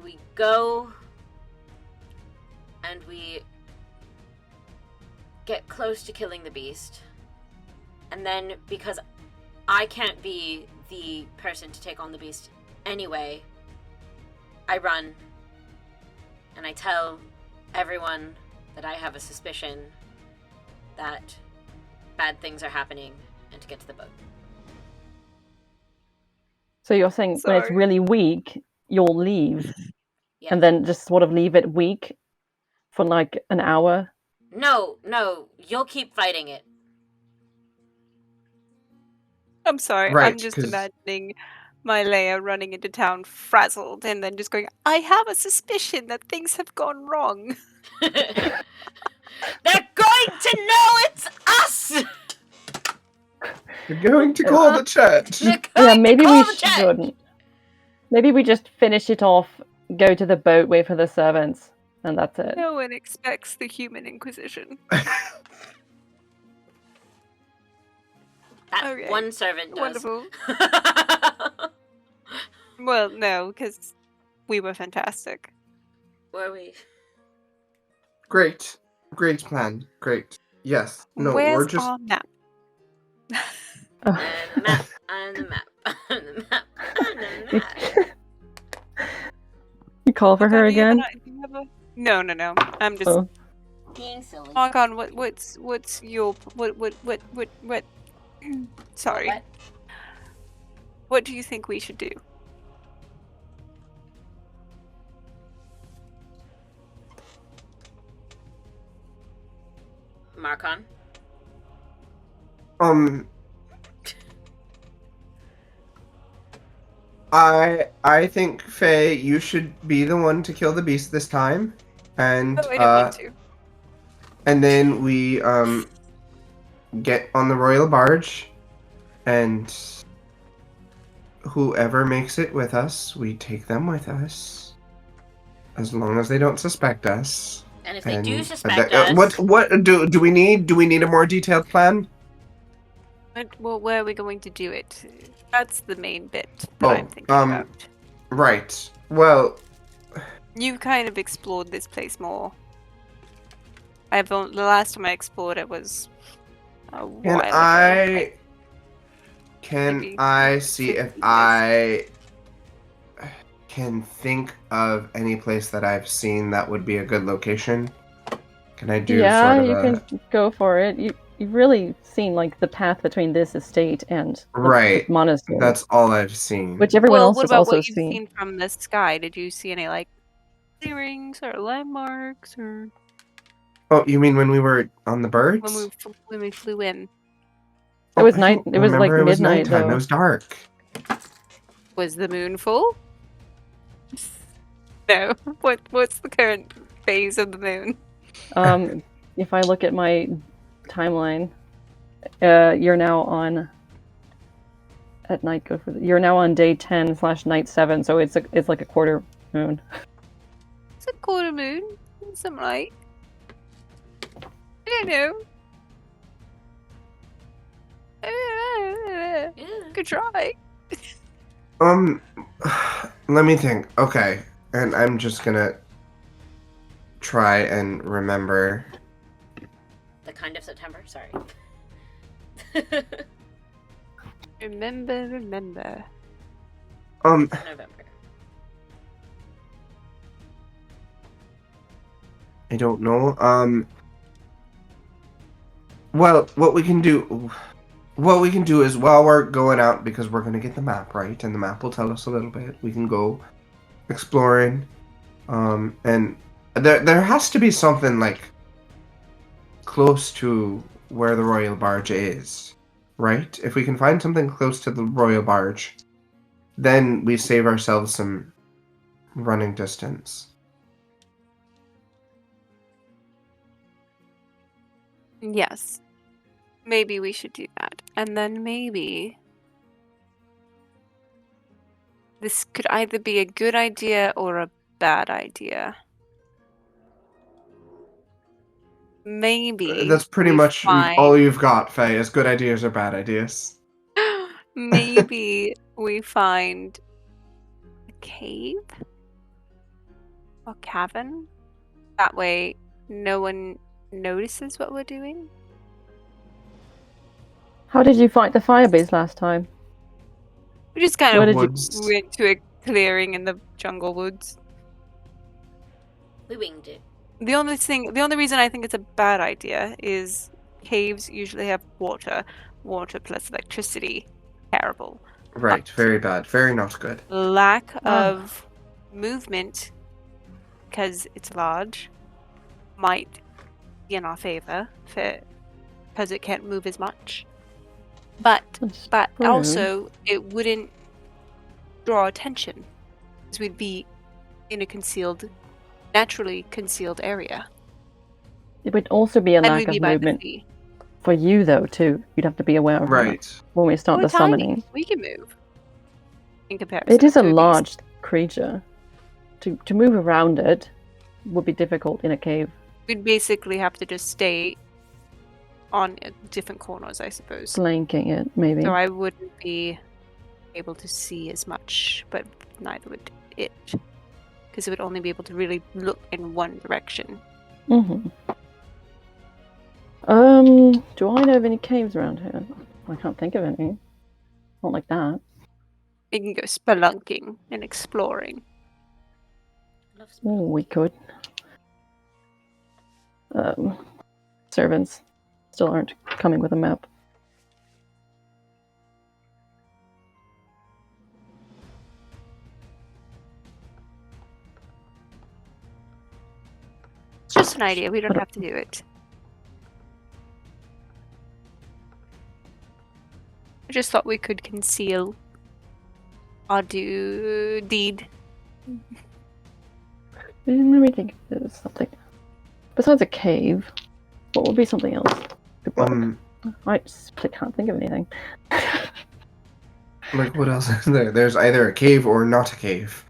[SPEAKER 1] We go and we get close to killing the beast. And then, because I can't be the person to take on the beast anyway, I run and I tell everyone that I have a suspicion that bad things are happening and to get to the boat.
[SPEAKER 2] So you're saying when it's really weak, you'll leave,
[SPEAKER 1] Yes.
[SPEAKER 2] and then just sort of leave it weak for like an hour?
[SPEAKER 1] No, you'll keep fighting it.
[SPEAKER 4] I'm sorry,
[SPEAKER 3] Right,
[SPEAKER 4] I'm just
[SPEAKER 3] 'cause-
[SPEAKER 4] imagining my Leia running into town frazzled and then just going, I have a suspicion that things have gone wrong.
[SPEAKER 1] They're going to know it's us!
[SPEAKER 3] You're going to call the church.
[SPEAKER 2] Yeah, maybe we shouldn't. Maybe we just finish it off, go to the boat, wait for the servants, and that's it.
[SPEAKER 4] No one expects the human inquisition.
[SPEAKER 1] That
[SPEAKER 4] Okay,
[SPEAKER 1] one servant does.
[SPEAKER 4] wonderful. Well, no, because we were fantastic.
[SPEAKER 1] Were we?
[SPEAKER 3] Great plan. Great. Yes. No,
[SPEAKER 4] Where's
[SPEAKER 3] we're just.
[SPEAKER 4] our map?
[SPEAKER 1] On the map, on the map, on the map, on the map.
[SPEAKER 2] You call for her
[SPEAKER 4] Do you have
[SPEAKER 2] again?
[SPEAKER 4] No. I'm just
[SPEAKER 1] Being silly.
[SPEAKER 4] Marcon, what's your what? Sorry. What do you think we should do?
[SPEAKER 1] Marcon?
[SPEAKER 3] I think, Faye, you should be the one to kill the beast this time. And
[SPEAKER 4] Oh, I didn't want to.
[SPEAKER 3] and then we get on the royal barge, and whoever makes it with us, we take them with us. As long as they don't suspect us.
[SPEAKER 1] And if they do suspect us...
[SPEAKER 3] What do we need? Do we need a more detailed plan?
[SPEAKER 4] Well, where are we going to do it? That's the main bit that I'm thinking about.
[SPEAKER 3] Right. Well...
[SPEAKER 4] You kind of explored this place more. The last time I explored it was a while ago.
[SPEAKER 3] Can I see if I can think of any place that I've seen that would be a good location? Can I do
[SPEAKER 2] Yeah,
[SPEAKER 3] sort of
[SPEAKER 2] you can go for it. You've really seen like the path between this estate and the monastery.
[SPEAKER 3] That's all I've seen.
[SPEAKER 2] Which everyone else
[SPEAKER 4] what
[SPEAKER 2] has
[SPEAKER 4] about
[SPEAKER 2] also
[SPEAKER 4] what you've seen from the sky? Did you see any like clearings or landmarks or?
[SPEAKER 3] Oh, you mean when we were on the birds?
[SPEAKER 4] When we flew in.
[SPEAKER 2] It was night. It was like
[SPEAKER 3] it was
[SPEAKER 2] midnight.
[SPEAKER 3] nighttime. It was dark.
[SPEAKER 4] Was the moon full? No. What's the current phase of the moon?
[SPEAKER 2] If I look at my timeline, you're now on. At night, you're now on day 10/night 7, so it's like a quarter moon.
[SPEAKER 4] It's a quarter moon. Some light. I don't know. Good try.
[SPEAKER 3] Let me think. Okay, and I'm just gonna try and remember.
[SPEAKER 1] The kind of September? Sorry.
[SPEAKER 4] Remember.
[SPEAKER 1] November.
[SPEAKER 3] I don't know. Well, what we can do is while we're going out, because we're gonna get the map, right? And the map will tell us a little bit. We can go exploring. And there has to be something like close to where the royal barge is, right? If we can find something close to the royal barge, then we save ourselves some running distance.
[SPEAKER 4] Yes. Maybe we should do that. And then maybe this could either be a good idea or a bad idea. Maybe
[SPEAKER 3] that's pretty much all you've got, Faye, is good ideas or bad ideas.
[SPEAKER 4] Maybe we find a cave or cavern. That way no one notices what we're doing.
[SPEAKER 2] How did you fight the fire base last time?
[SPEAKER 4] We just kind of
[SPEAKER 3] woods.
[SPEAKER 4] went to a clearing in the jungle woods.
[SPEAKER 1] We winged it.
[SPEAKER 4] The only reason I think it's a bad idea is caves usually have water. Water plus electricity. Terrible.
[SPEAKER 3] Right, very bad. Very not good.
[SPEAKER 4] Lack of movement, because it's large, might be in our favor because it can't move as much. But also it wouldn't draw attention because we'd be in a naturally concealed area.
[SPEAKER 2] It would also be a
[SPEAKER 4] And
[SPEAKER 2] lack
[SPEAKER 4] we'd
[SPEAKER 2] of
[SPEAKER 4] be by the
[SPEAKER 2] movement
[SPEAKER 4] sea.
[SPEAKER 2] for you, though, too. You'd have to be aware of that when we start
[SPEAKER 4] We're
[SPEAKER 2] the summoning.
[SPEAKER 4] tiny. We can move. In comparison,
[SPEAKER 2] It is a
[SPEAKER 4] to beast.
[SPEAKER 2] large creature. To move around it would be difficult in a cave.
[SPEAKER 4] We'd basically have to just stay on different corners, I suppose.
[SPEAKER 2] Flanking it, maybe.
[SPEAKER 4] So I wouldn't be able to see as much, but neither would it. Because it would only be able to really look in one direction.
[SPEAKER 2] Mm-hmm. Do I know of any caves around here? I can't think of any. Not like that.
[SPEAKER 4] You can go spelunking and exploring.
[SPEAKER 2] Oh, we could. Servants still aren't coming with a map.
[SPEAKER 4] It's just an idea. We don't have to do it. I just thought we could conceal our deed.
[SPEAKER 2] Let me think if there's something. Besides a cave, what would be something else? I simply can't think of anything.
[SPEAKER 3] Like, what else is there? There's either a cave or not a cave.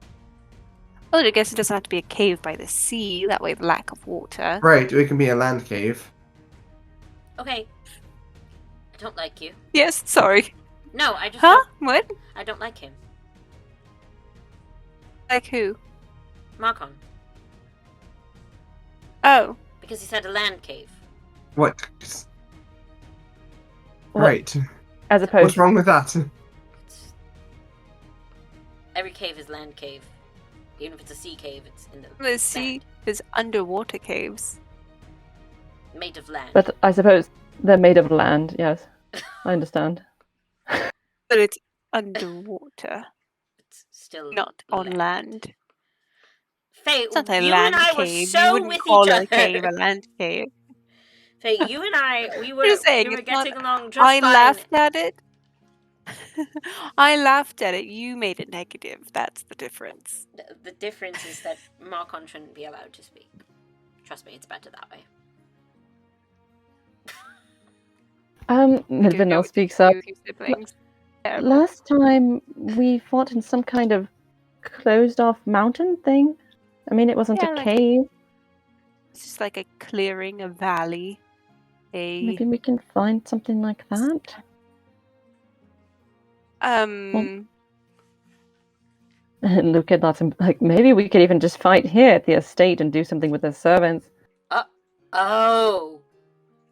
[SPEAKER 4] Well, I guess it doesn't have to be a cave by the sea. That way, the lack of water.
[SPEAKER 3] Right, it can be a land cave.
[SPEAKER 1] Okay. I don't like you.
[SPEAKER 4] Yes, sorry.
[SPEAKER 1] No, I just
[SPEAKER 4] Huh? What?
[SPEAKER 1] I don't like him.
[SPEAKER 4] Like who?
[SPEAKER 1] Marcon.
[SPEAKER 4] Oh.
[SPEAKER 1] Because he said a land cave.
[SPEAKER 3] What? Right.
[SPEAKER 2] As opposed.
[SPEAKER 3] What's wrong with that?
[SPEAKER 1] Every cave is land cave. Even if it's a sea cave, it's in
[SPEAKER 4] The sea is underwater caves.
[SPEAKER 1] Made of land.
[SPEAKER 2] But I suppose they're made of land, yes. I understand.
[SPEAKER 4] But it's underwater.
[SPEAKER 1] It's still
[SPEAKER 4] not on land.
[SPEAKER 1] Faye,
[SPEAKER 4] It's not a
[SPEAKER 1] you
[SPEAKER 4] land
[SPEAKER 1] and I
[SPEAKER 4] cave.
[SPEAKER 1] were
[SPEAKER 4] You
[SPEAKER 1] so
[SPEAKER 4] wouldn't
[SPEAKER 1] with
[SPEAKER 4] call
[SPEAKER 1] each
[SPEAKER 4] a
[SPEAKER 1] other.
[SPEAKER 4] cave a land cave.
[SPEAKER 1] Faye, you and I, we were
[SPEAKER 4] Just saying,
[SPEAKER 1] we were
[SPEAKER 4] it's not-
[SPEAKER 1] getting along just
[SPEAKER 4] I
[SPEAKER 1] fine.
[SPEAKER 4] laughed at it. I laughed at it. You made it negative. That's the difference.
[SPEAKER 1] The difference is that Marcon shouldn't be allowed to speak. Trust me, it's better that way.
[SPEAKER 2] Milvinel speaks up. Last time we fought in some kind of closed-off mountain thing. I mean, it wasn't a cave.
[SPEAKER 4] It's just like a clearing, a valley.
[SPEAKER 2] Maybe we can find something like that. And look at that. Like, maybe we could even just fight here at the estate and do something with the servants.
[SPEAKER 1] Oh.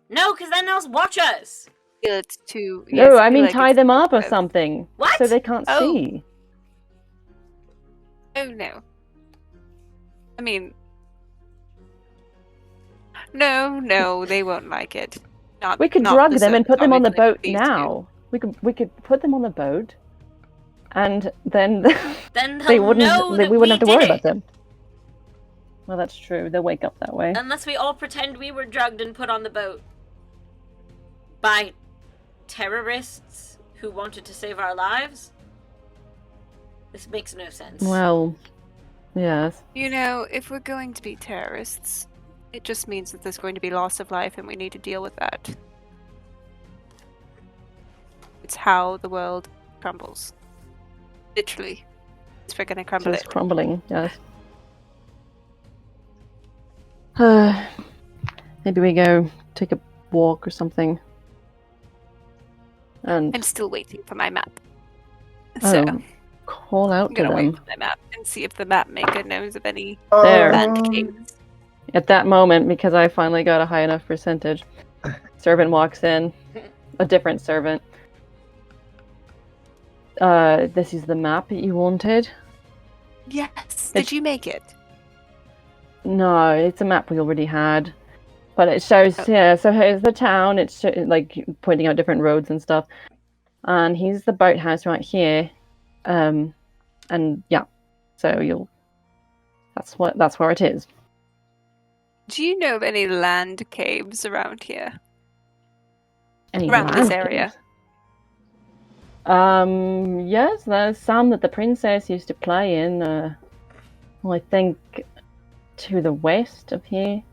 [SPEAKER 1] No, because then they'll watch us.
[SPEAKER 4] It's too...
[SPEAKER 2] No, I mean tie them up or something.
[SPEAKER 1] What?
[SPEAKER 2] So they can't see.
[SPEAKER 4] Oh, no. I mean... No, they won't like it.
[SPEAKER 2] We could drug them and put them on the boat now. We could put them on the boat, and then we wouldn't have to worry about them. Well, that's true. They'll wake up that way.
[SPEAKER 1] Unless we all pretend we were drugged and put on the boat by terrorists who wanted to save our lives. This makes no sense.
[SPEAKER 2] Well, yes.
[SPEAKER 4] You know, if we're going to be terrorists, it just means that there's going to be loss of life and we need to deal with that. It's how the world crumbles. Literally. It's we're gonna crumble
[SPEAKER 2] It's
[SPEAKER 4] it.
[SPEAKER 2] crumbling, yes. Maybe we go take a walk or something. And
[SPEAKER 4] I'm still waiting for my map. So
[SPEAKER 2] call out
[SPEAKER 4] I'm
[SPEAKER 2] to
[SPEAKER 4] gonna wait
[SPEAKER 2] them.
[SPEAKER 4] for my map and see if the map maker knows of any
[SPEAKER 2] There.
[SPEAKER 4] land caves.
[SPEAKER 2] At that moment, because I finally got a high enough percentage, servant walks in. A different servant. This is the map that you wanted?
[SPEAKER 4] Yes. Did you make it?
[SPEAKER 2] No, it's a map we already had. But it shows, yeah, so here's the town. It's like pointing out different roads and stuff. And here's the boathouse right here. And yeah, so that's where it is.
[SPEAKER 4] Do you know of any land caves around here?
[SPEAKER 2] Any
[SPEAKER 4] Around this
[SPEAKER 2] land
[SPEAKER 4] area?
[SPEAKER 2] caves? Yes, there's some that the princess used to play in. Well, I think to the west of here.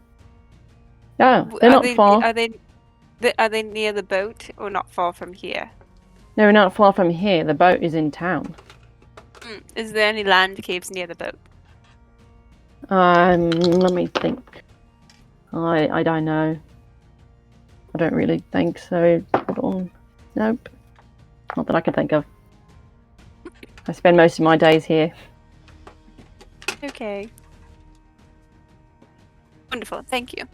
[SPEAKER 2] No, they're not far.
[SPEAKER 4] Are they near the boat or not far from here?
[SPEAKER 2] No, not far from here. The boat is in town.
[SPEAKER 4] Is there any land caves near the boat?
[SPEAKER 2] Let me think. I don't know. I don't really think so. Hold on. Nope. Not that I can think of. I spend most of my days here.
[SPEAKER 4] Okay. Wonderful, thank you.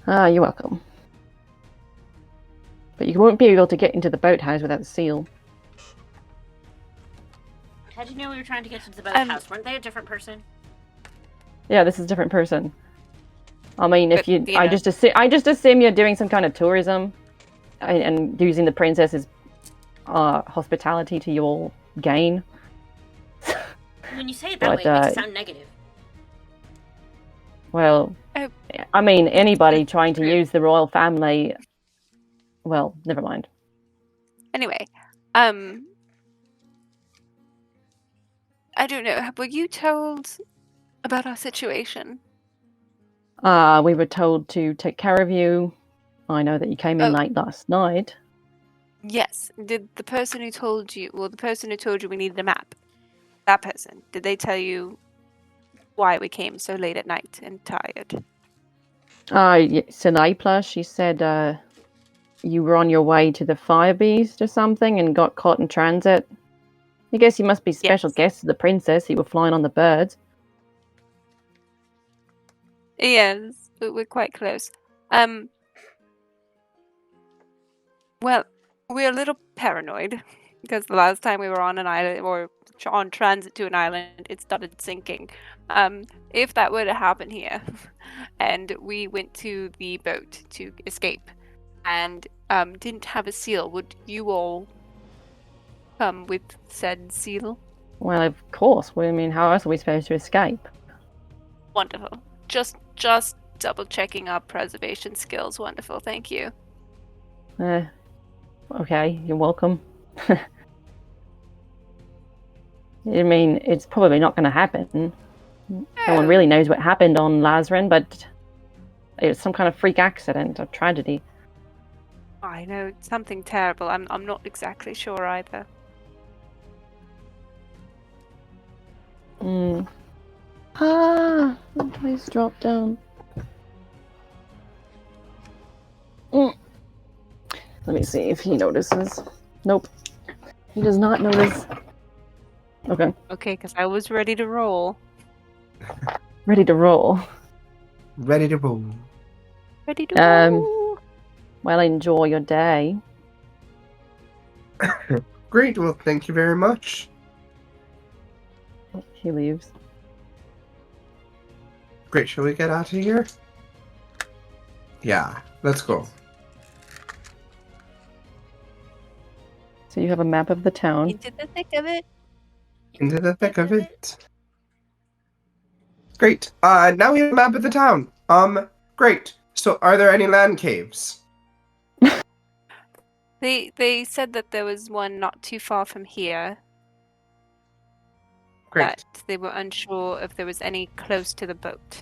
[SPEAKER 2] You're welcome. But you won't be able to get into the boathouse without the seal.
[SPEAKER 1] How'd you know we were trying to get to the boathouse? Weren't they a different person?
[SPEAKER 2] Yeah, this is a different person. I mean, if I just assume you're doing some kind of tourism, and using the princess's hospitality to your gain.
[SPEAKER 1] When you say it that way, it makes it sound negative.
[SPEAKER 2] Well, I mean, anybody trying to use the royal family. Well, never mind.
[SPEAKER 4] Anyway, I don't know. Were you told about our situation?
[SPEAKER 2] We were told to take care of you. I know that you came in late last night.
[SPEAKER 4] Yes. Did the person who told you, we needed a map, that person, did they tell you why we came so late at night and tired?
[SPEAKER 2] Sinapla, she said you were on your way to the Fire Beast or something and got caught in transit. I guess you must be special guests of the princess. You were flying on the birds.
[SPEAKER 4] Yes, we're quite close. Well, we're a little paranoid because the last time we were on an island or on transit to an island, it started sinking. If that were to happen here, and we went to the boat to escape, and didn't have a seal, would you all come with said seal?
[SPEAKER 2] Well, of course. I mean, how else are we supposed to escape?
[SPEAKER 4] Wonderful. Just double checking our preservation skills. Wonderful. Thank you.
[SPEAKER 2] Okay, you're welcome. I mean, it's probably not going to happen. No one really knows what happened on Lazarin, but it was some kind of freak accident or tragedy.
[SPEAKER 4] I know, something terrible. I'm not exactly sure either.
[SPEAKER 2] Please drop down. Let me see if he notices. Nope. He does not notice. Okay.
[SPEAKER 4] Okay, because I was ready to roll.
[SPEAKER 2] Ready to roll.
[SPEAKER 3] Ready to roll.
[SPEAKER 4] Ready to roll.
[SPEAKER 2] Well, enjoy your day.
[SPEAKER 3] Great, well, thank you very much.
[SPEAKER 2] He leaves.
[SPEAKER 3] Great, shall we get out of here? Yeah, let's go.
[SPEAKER 2] So you have a map of the town.
[SPEAKER 4] Into the thick of it.
[SPEAKER 3] Into the thick of it. Great. Now we have a map of the town. Great. So are there any land caves?
[SPEAKER 4] They said that there was one not too far from here.
[SPEAKER 3] Great.
[SPEAKER 4] But they were unsure if there was any close to the boat.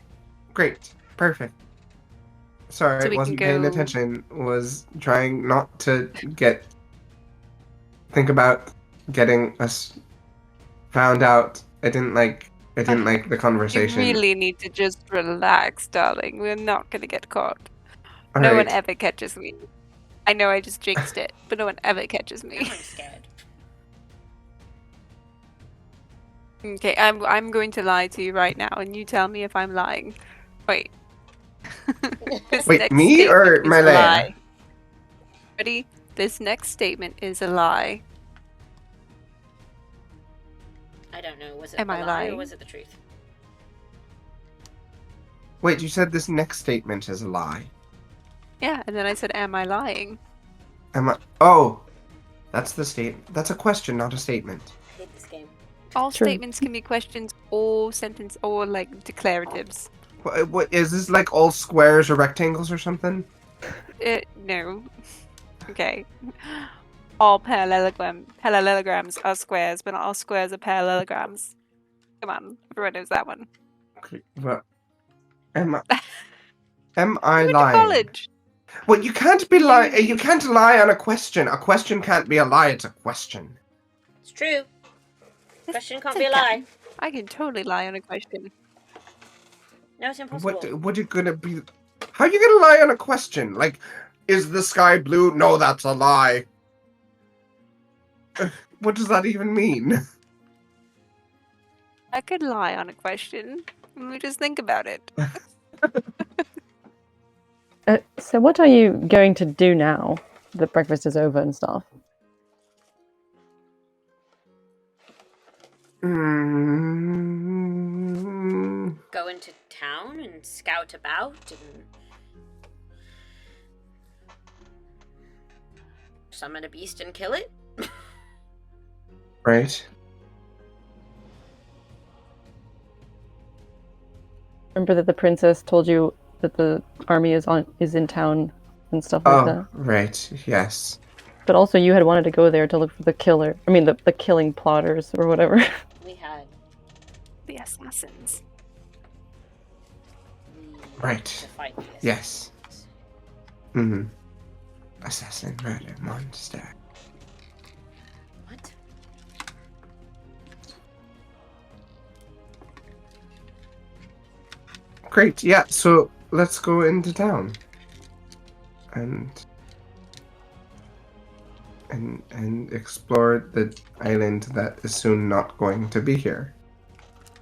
[SPEAKER 3] Great. Perfect. Sorry,
[SPEAKER 4] So
[SPEAKER 3] I
[SPEAKER 4] we
[SPEAKER 3] wasn't
[SPEAKER 4] can
[SPEAKER 3] paying
[SPEAKER 4] go-
[SPEAKER 3] attention. Was trying not to think about getting us found out. I didn't like the
[SPEAKER 4] You
[SPEAKER 3] conversation.
[SPEAKER 4] really need to just relax, darling. We're not gonna get caught.
[SPEAKER 3] All
[SPEAKER 4] No one
[SPEAKER 3] right.
[SPEAKER 4] ever catches me. I know I just jinxed it, but no one ever catches me.
[SPEAKER 1] Everyone's scared.
[SPEAKER 4] Okay, I'm going to lie to you right now, and you tell me if I'm lying. Wait. This
[SPEAKER 3] Wait,
[SPEAKER 4] next
[SPEAKER 3] me or
[SPEAKER 4] statement is
[SPEAKER 3] my
[SPEAKER 4] a
[SPEAKER 3] Leia?
[SPEAKER 4] lie. Ready? This next statement is a lie.
[SPEAKER 1] I don't know. Was it
[SPEAKER 4] Am
[SPEAKER 1] a
[SPEAKER 4] I
[SPEAKER 1] lie
[SPEAKER 4] lying?
[SPEAKER 1] or was it the truth?
[SPEAKER 3] Wait, you said this next statement is a lie.
[SPEAKER 4] Yeah, and then I said, am I lying?
[SPEAKER 3] Am I? Oh, that's the statement. That's a question, not a statement.
[SPEAKER 1] I hate this game.
[SPEAKER 4] All
[SPEAKER 2] True.
[SPEAKER 4] statements can be questions or sentence or like declaratives.
[SPEAKER 3] What is this, like all squares or rectangles or something?
[SPEAKER 4] No. Okay. All parallelograms are squares, but not all squares are parallelograms. Come on, everyone knows that one.
[SPEAKER 3] Okay, but am I
[SPEAKER 4] You went to
[SPEAKER 3] lying?
[SPEAKER 4] college.
[SPEAKER 3] Well, you can't be lying. You can't lie on a question. A question can't be a lie. It's a question.
[SPEAKER 1] It's true. Question can't
[SPEAKER 4] Yes,
[SPEAKER 1] be a
[SPEAKER 4] it
[SPEAKER 1] lie.
[SPEAKER 4] can. I can totally lie on a question.
[SPEAKER 1] No, it's impossible.
[SPEAKER 3] What you gonna be? How you gonna lie on a question? Like, is the sky blue? No, that's a lie. What does that even mean?
[SPEAKER 4] I could lie on a question. Let me just think about it.
[SPEAKER 2] So what are you going to do now that breakfast is over and stuff?
[SPEAKER 1] Go into town and scout about and summon a beast and kill it.
[SPEAKER 3] Right.
[SPEAKER 2] Remember that the princess told you that the army is in town and stuff like that.
[SPEAKER 3] Right. Yes.
[SPEAKER 2] But also you had wanted to go there to look for the killer. I mean, the killing plotters or whatever.
[SPEAKER 1] We had
[SPEAKER 4] The assassins.
[SPEAKER 3] Right.
[SPEAKER 1] to fight this.
[SPEAKER 3] Yes. Assassin, murder, monster.
[SPEAKER 1] What?
[SPEAKER 3] Great. Yeah. So let's go into town. And explore the island that is soon not going to be here.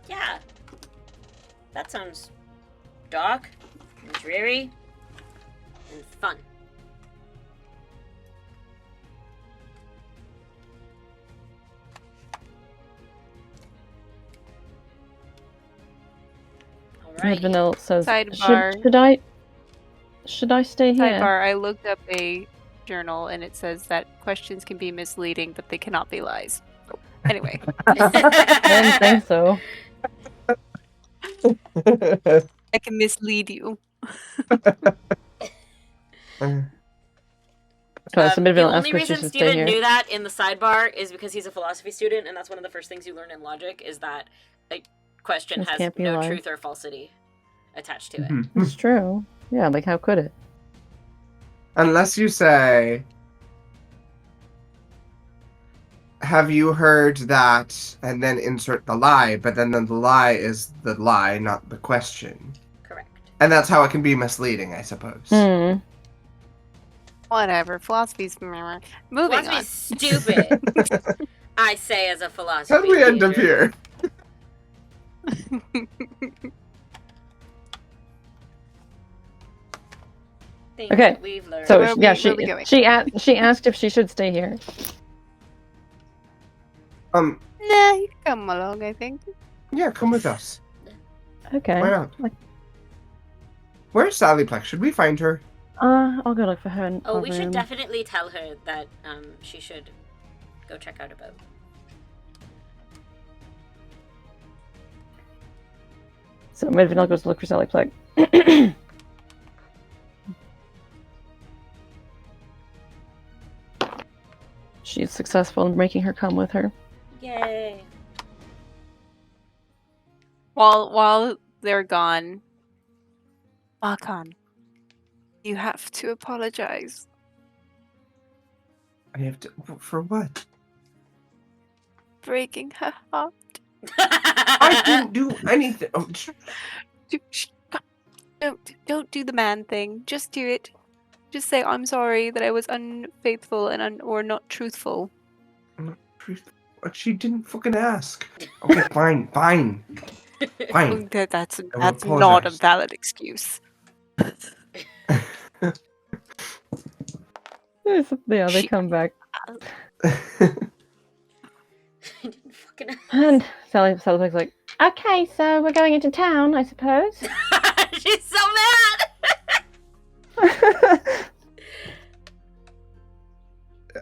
[SPEAKER 1] Yeah. That sounds dark and dreary and fun. Alright.
[SPEAKER 2] Vanilla says,
[SPEAKER 4] Sidebar.
[SPEAKER 2] should I stay here?
[SPEAKER 4] Sidebar, I looked up a journal and it says that questions can be misleading, but they cannot be lies. So, anyway.
[SPEAKER 2] I didn't think so.
[SPEAKER 4] I can mislead you.
[SPEAKER 2] So maybe
[SPEAKER 1] the
[SPEAKER 2] I'll ask
[SPEAKER 1] only
[SPEAKER 2] her if she
[SPEAKER 1] reason
[SPEAKER 2] should stay
[SPEAKER 1] Steven
[SPEAKER 2] here.
[SPEAKER 1] knew that in the sidebar is because he's a philosophy student, and that's one of the first things you learn in logic is that a question
[SPEAKER 2] This
[SPEAKER 1] has
[SPEAKER 2] can't be
[SPEAKER 1] no
[SPEAKER 2] lies.
[SPEAKER 1] truth or falsity attached to it.
[SPEAKER 2] It's true. Yeah, like how could it?
[SPEAKER 3] Unless you say, have you heard that, and then insert the lie, but then the lie is the lie, not the question.
[SPEAKER 1] Correct.
[SPEAKER 3] And that's how it can be misleading, I suppose.
[SPEAKER 2] Hmm.
[SPEAKER 4] Whatever. Philosophy's moving
[SPEAKER 1] Philosophy's
[SPEAKER 4] on.
[SPEAKER 1] stupid. I say as a philosophy
[SPEAKER 3] How did we end up
[SPEAKER 1] major.
[SPEAKER 3] here?
[SPEAKER 1] Things
[SPEAKER 2] Okay,
[SPEAKER 1] that we've learned.
[SPEAKER 2] So
[SPEAKER 4] Where are we-
[SPEAKER 2] yeah,
[SPEAKER 4] where are we going?
[SPEAKER 2] she asked if she should stay here.
[SPEAKER 4] Nah, you can come along, I think.
[SPEAKER 3] Yeah, come with us.
[SPEAKER 2] Okay.
[SPEAKER 3] Why not?
[SPEAKER 2] Like-
[SPEAKER 3] Where's Sally Plex? Should we find her?
[SPEAKER 2] I'll go look for her. In
[SPEAKER 1] Oh,
[SPEAKER 2] our
[SPEAKER 1] we should
[SPEAKER 2] room.
[SPEAKER 1] definitely tell her that she should go check out a boat.
[SPEAKER 2] So maybe I'll go to look for Sally Plague. She's successful in making her come with her.
[SPEAKER 1] Yay!
[SPEAKER 4] While they're gone, Marcon, you have to apologize.
[SPEAKER 3] I have to. For what?
[SPEAKER 4] Breaking her heart.
[SPEAKER 3] I didn't do anything. Oh,
[SPEAKER 4] Don't do the man thing. Just do it. Just say I'm sorry that I was unfaithful and or not truthful.
[SPEAKER 3] She didn't fucking ask. Okay, fine. Fine.
[SPEAKER 4] That's
[SPEAKER 3] will
[SPEAKER 4] not a
[SPEAKER 3] apologize.
[SPEAKER 4] valid excuse.
[SPEAKER 2] Yeah, they
[SPEAKER 4] She-
[SPEAKER 2] come back.
[SPEAKER 1] I didn't fucking.
[SPEAKER 2] And Sally Plague's like, okay, so we're going into town, I suppose.
[SPEAKER 1] She's so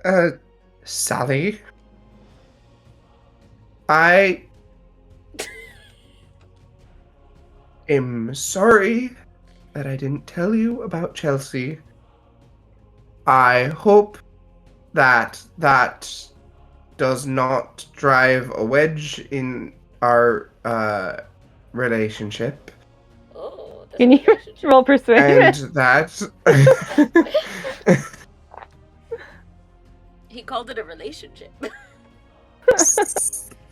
[SPEAKER 1] mad!
[SPEAKER 3] Sally? I am sorry that I didn't tell you about Chelsea. I hope that does not drive a wedge in our relationship.
[SPEAKER 1] Oh, that's
[SPEAKER 2] Can
[SPEAKER 1] a
[SPEAKER 2] you
[SPEAKER 1] relationship.
[SPEAKER 2] roll persuasion?
[SPEAKER 3] And that
[SPEAKER 1] He called it a relationship.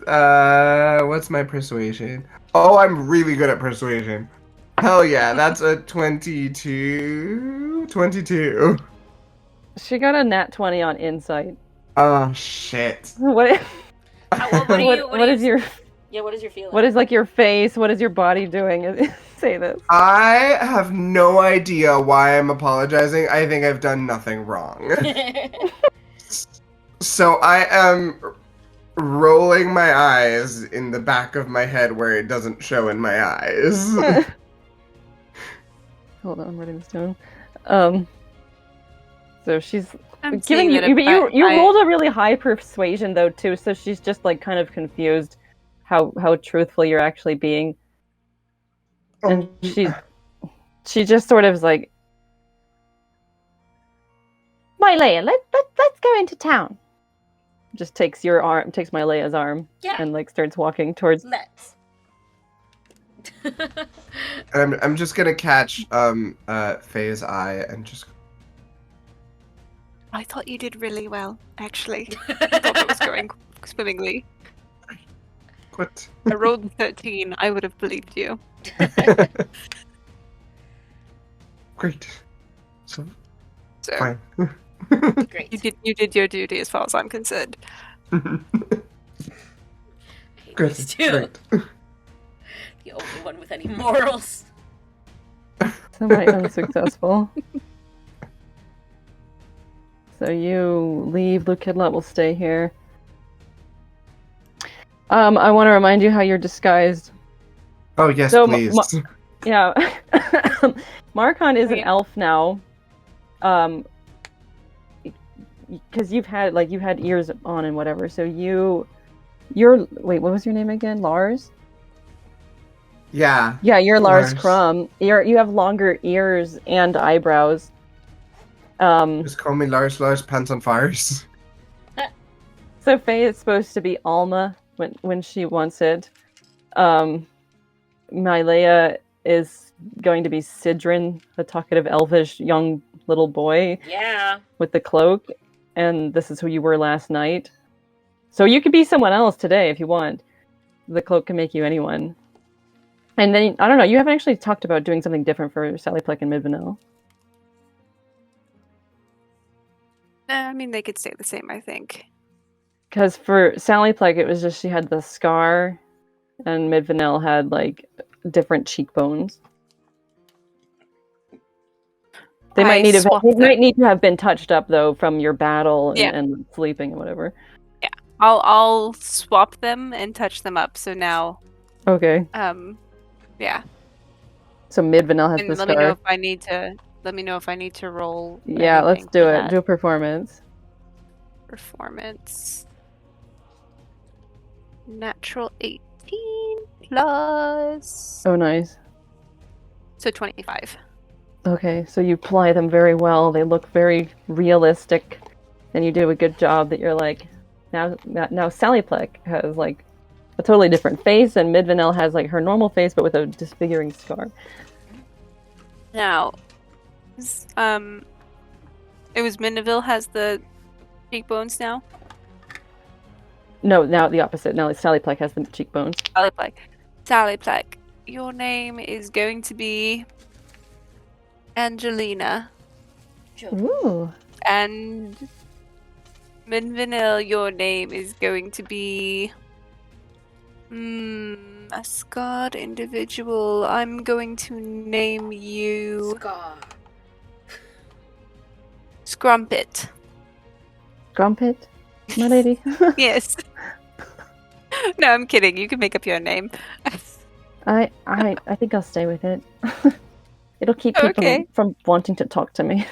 [SPEAKER 3] what's my persuasion? Oh, I'm really good at persuasion. Hell yeah, that's a 22. 22.
[SPEAKER 2] She got a nat 20 on insight.
[SPEAKER 3] Oh shit.
[SPEAKER 2] What?
[SPEAKER 1] What
[SPEAKER 2] is your
[SPEAKER 1] feeling?
[SPEAKER 2] what is like your face? What is your body doing? Say this.
[SPEAKER 3] I have no idea why I'm apologizing. I think I've done nothing wrong. So I am rolling my eyes in the back of my head where it doesn't show in my eyes.
[SPEAKER 2] Hold on, I'm writing this down. So she's
[SPEAKER 4] I'm
[SPEAKER 2] giving
[SPEAKER 4] seeing
[SPEAKER 2] you,
[SPEAKER 4] that
[SPEAKER 2] you rolled a really high persuasion though too. So she's just like kind of confused how truthful you're actually being, and she just sort of is like, Mylea, let's go into town. Just takes Mylea's arm, and like starts walking towards.
[SPEAKER 1] Let's.
[SPEAKER 3] I'm just gonna catch Faye's eye and just.
[SPEAKER 4] I thought you did really well, actually. I thought it was going swimmingly.
[SPEAKER 3] What?
[SPEAKER 4] I rolled a 13. I would have believed you.
[SPEAKER 3] Great. So
[SPEAKER 4] So
[SPEAKER 3] fine.
[SPEAKER 1] Great.
[SPEAKER 4] you did your duty as far as I'm concerned.
[SPEAKER 1] I hate
[SPEAKER 3] Good.
[SPEAKER 1] these two.
[SPEAKER 3] Great.
[SPEAKER 1] The only one with any morals.
[SPEAKER 2] Semi-unsuccessful. So you leave. Luke Kidlot will stay here. I want to remind you how you're disguised.
[SPEAKER 3] Oh yes,
[SPEAKER 2] So,
[SPEAKER 3] please.
[SPEAKER 2] Yeah. Marcon is an elf now. Because you've had ears on and whatever. So wait, what was your name again? Lars?
[SPEAKER 3] Yeah.
[SPEAKER 2] Yeah, you're Lars Crumb. You have longer ears and eyebrows.
[SPEAKER 3] Just call me Lars Pants on Fires.
[SPEAKER 2] So Faye is supposed to be Alma when she wants it. Mylea is going to be Sidrin, a talkative elvish young little boy.
[SPEAKER 1] Yeah.
[SPEAKER 2] With the cloak. And this is who you were last night. So you could be someone else today if you want. The cloak can make you anyone. And then, I don't know, you haven't actually talked about doing something different for Sally Pleck and Midvanel.
[SPEAKER 4] I mean, they could stay the same, I think.
[SPEAKER 2] Because for Sally Pleck, it was just she had the scar, and Midvanel had, like, different cheekbones. They might need to have been touched up, though, from your battle and sleeping and whatever.
[SPEAKER 4] Yeah, I'll swap them and touch them up, so now...
[SPEAKER 2] Okay.
[SPEAKER 4] Yeah.
[SPEAKER 2] So Midvanel has the scar.
[SPEAKER 4] Let me know if I need to roll.
[SPEAKER 2] Yeah, let's do it. Do a performance.
[SPEAKER 4] Performance. Natural 18 plus.
[SPEAKER 2] Oh, nice.
[SPEAKER 4] So 25.
[SPEAKER 2] Okay, so you ply them very well. They look very realistic, and you do a good job. That you're like, now Sally Pleck has like a totally different face, and Midvanel has like her normal face, but with a disfiguring scar.
[SPEAKER 4] Now, it was Mindeville has the cheekbones now?
[SPEAKER 2] No, now the opposite. Now Sally Pleck has the cheekbones.
[SPEAKER 4] Sally Pleck, your name is going to be Angelina.
[SPEAKER 2] Ooh.
[SPEAKER 4] And Minvinil, your name is going to be a scarred individual. I'm going to name you
[SPEAKER 1] Scar.
[SPEAKER 4] Scrumpet.
[SPEAKER 2] Scrumpet, my lady.
[SPEAKER 4] Yes. No, I'm kidding. You can make up your name.
[SPEAKER 2] I think I'll stay with it. It'll keep people from wanting to talk to me.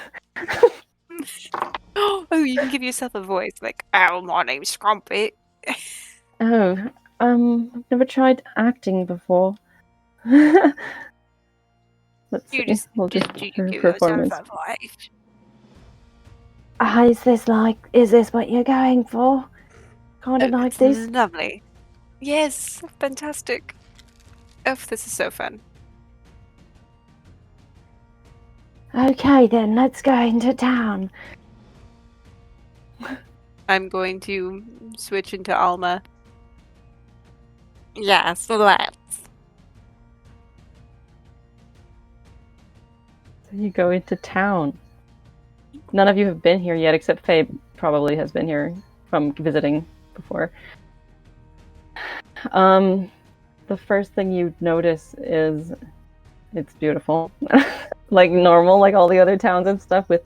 [SPEAKER 4] Oh, you can give yourself a voice like, "Oh, my name's Scrumpet."
[SPEAKER 2] Oh, I've never tried acting before. Let's see. We'll just
[SPEAKER 4] you
[SPEAKER 2] do
[SPEAKER 4] give yourself
[SPEAKER 2] performance.
[SPEAKER 4] a voice.
[SPEAKER 2] Is this what you're going for? Kind of like
[SPEAKER 4] It's
[SPEAKER 2] this?
[SPEAKER 4] lovely. Yes, fantastic. Oh, this is so fun.
[SPEAKER 2] Okay then, let's go into town.
[SPEAKER 4] I'm going to switch into Alma. Yes, let's.
[SPEAKER 2] So you go into town. None of you have been here yet, except Faye probably has been here from visiting before. The first thing you notice is it's beautiful. Like normal, like all the other towns and stuff, with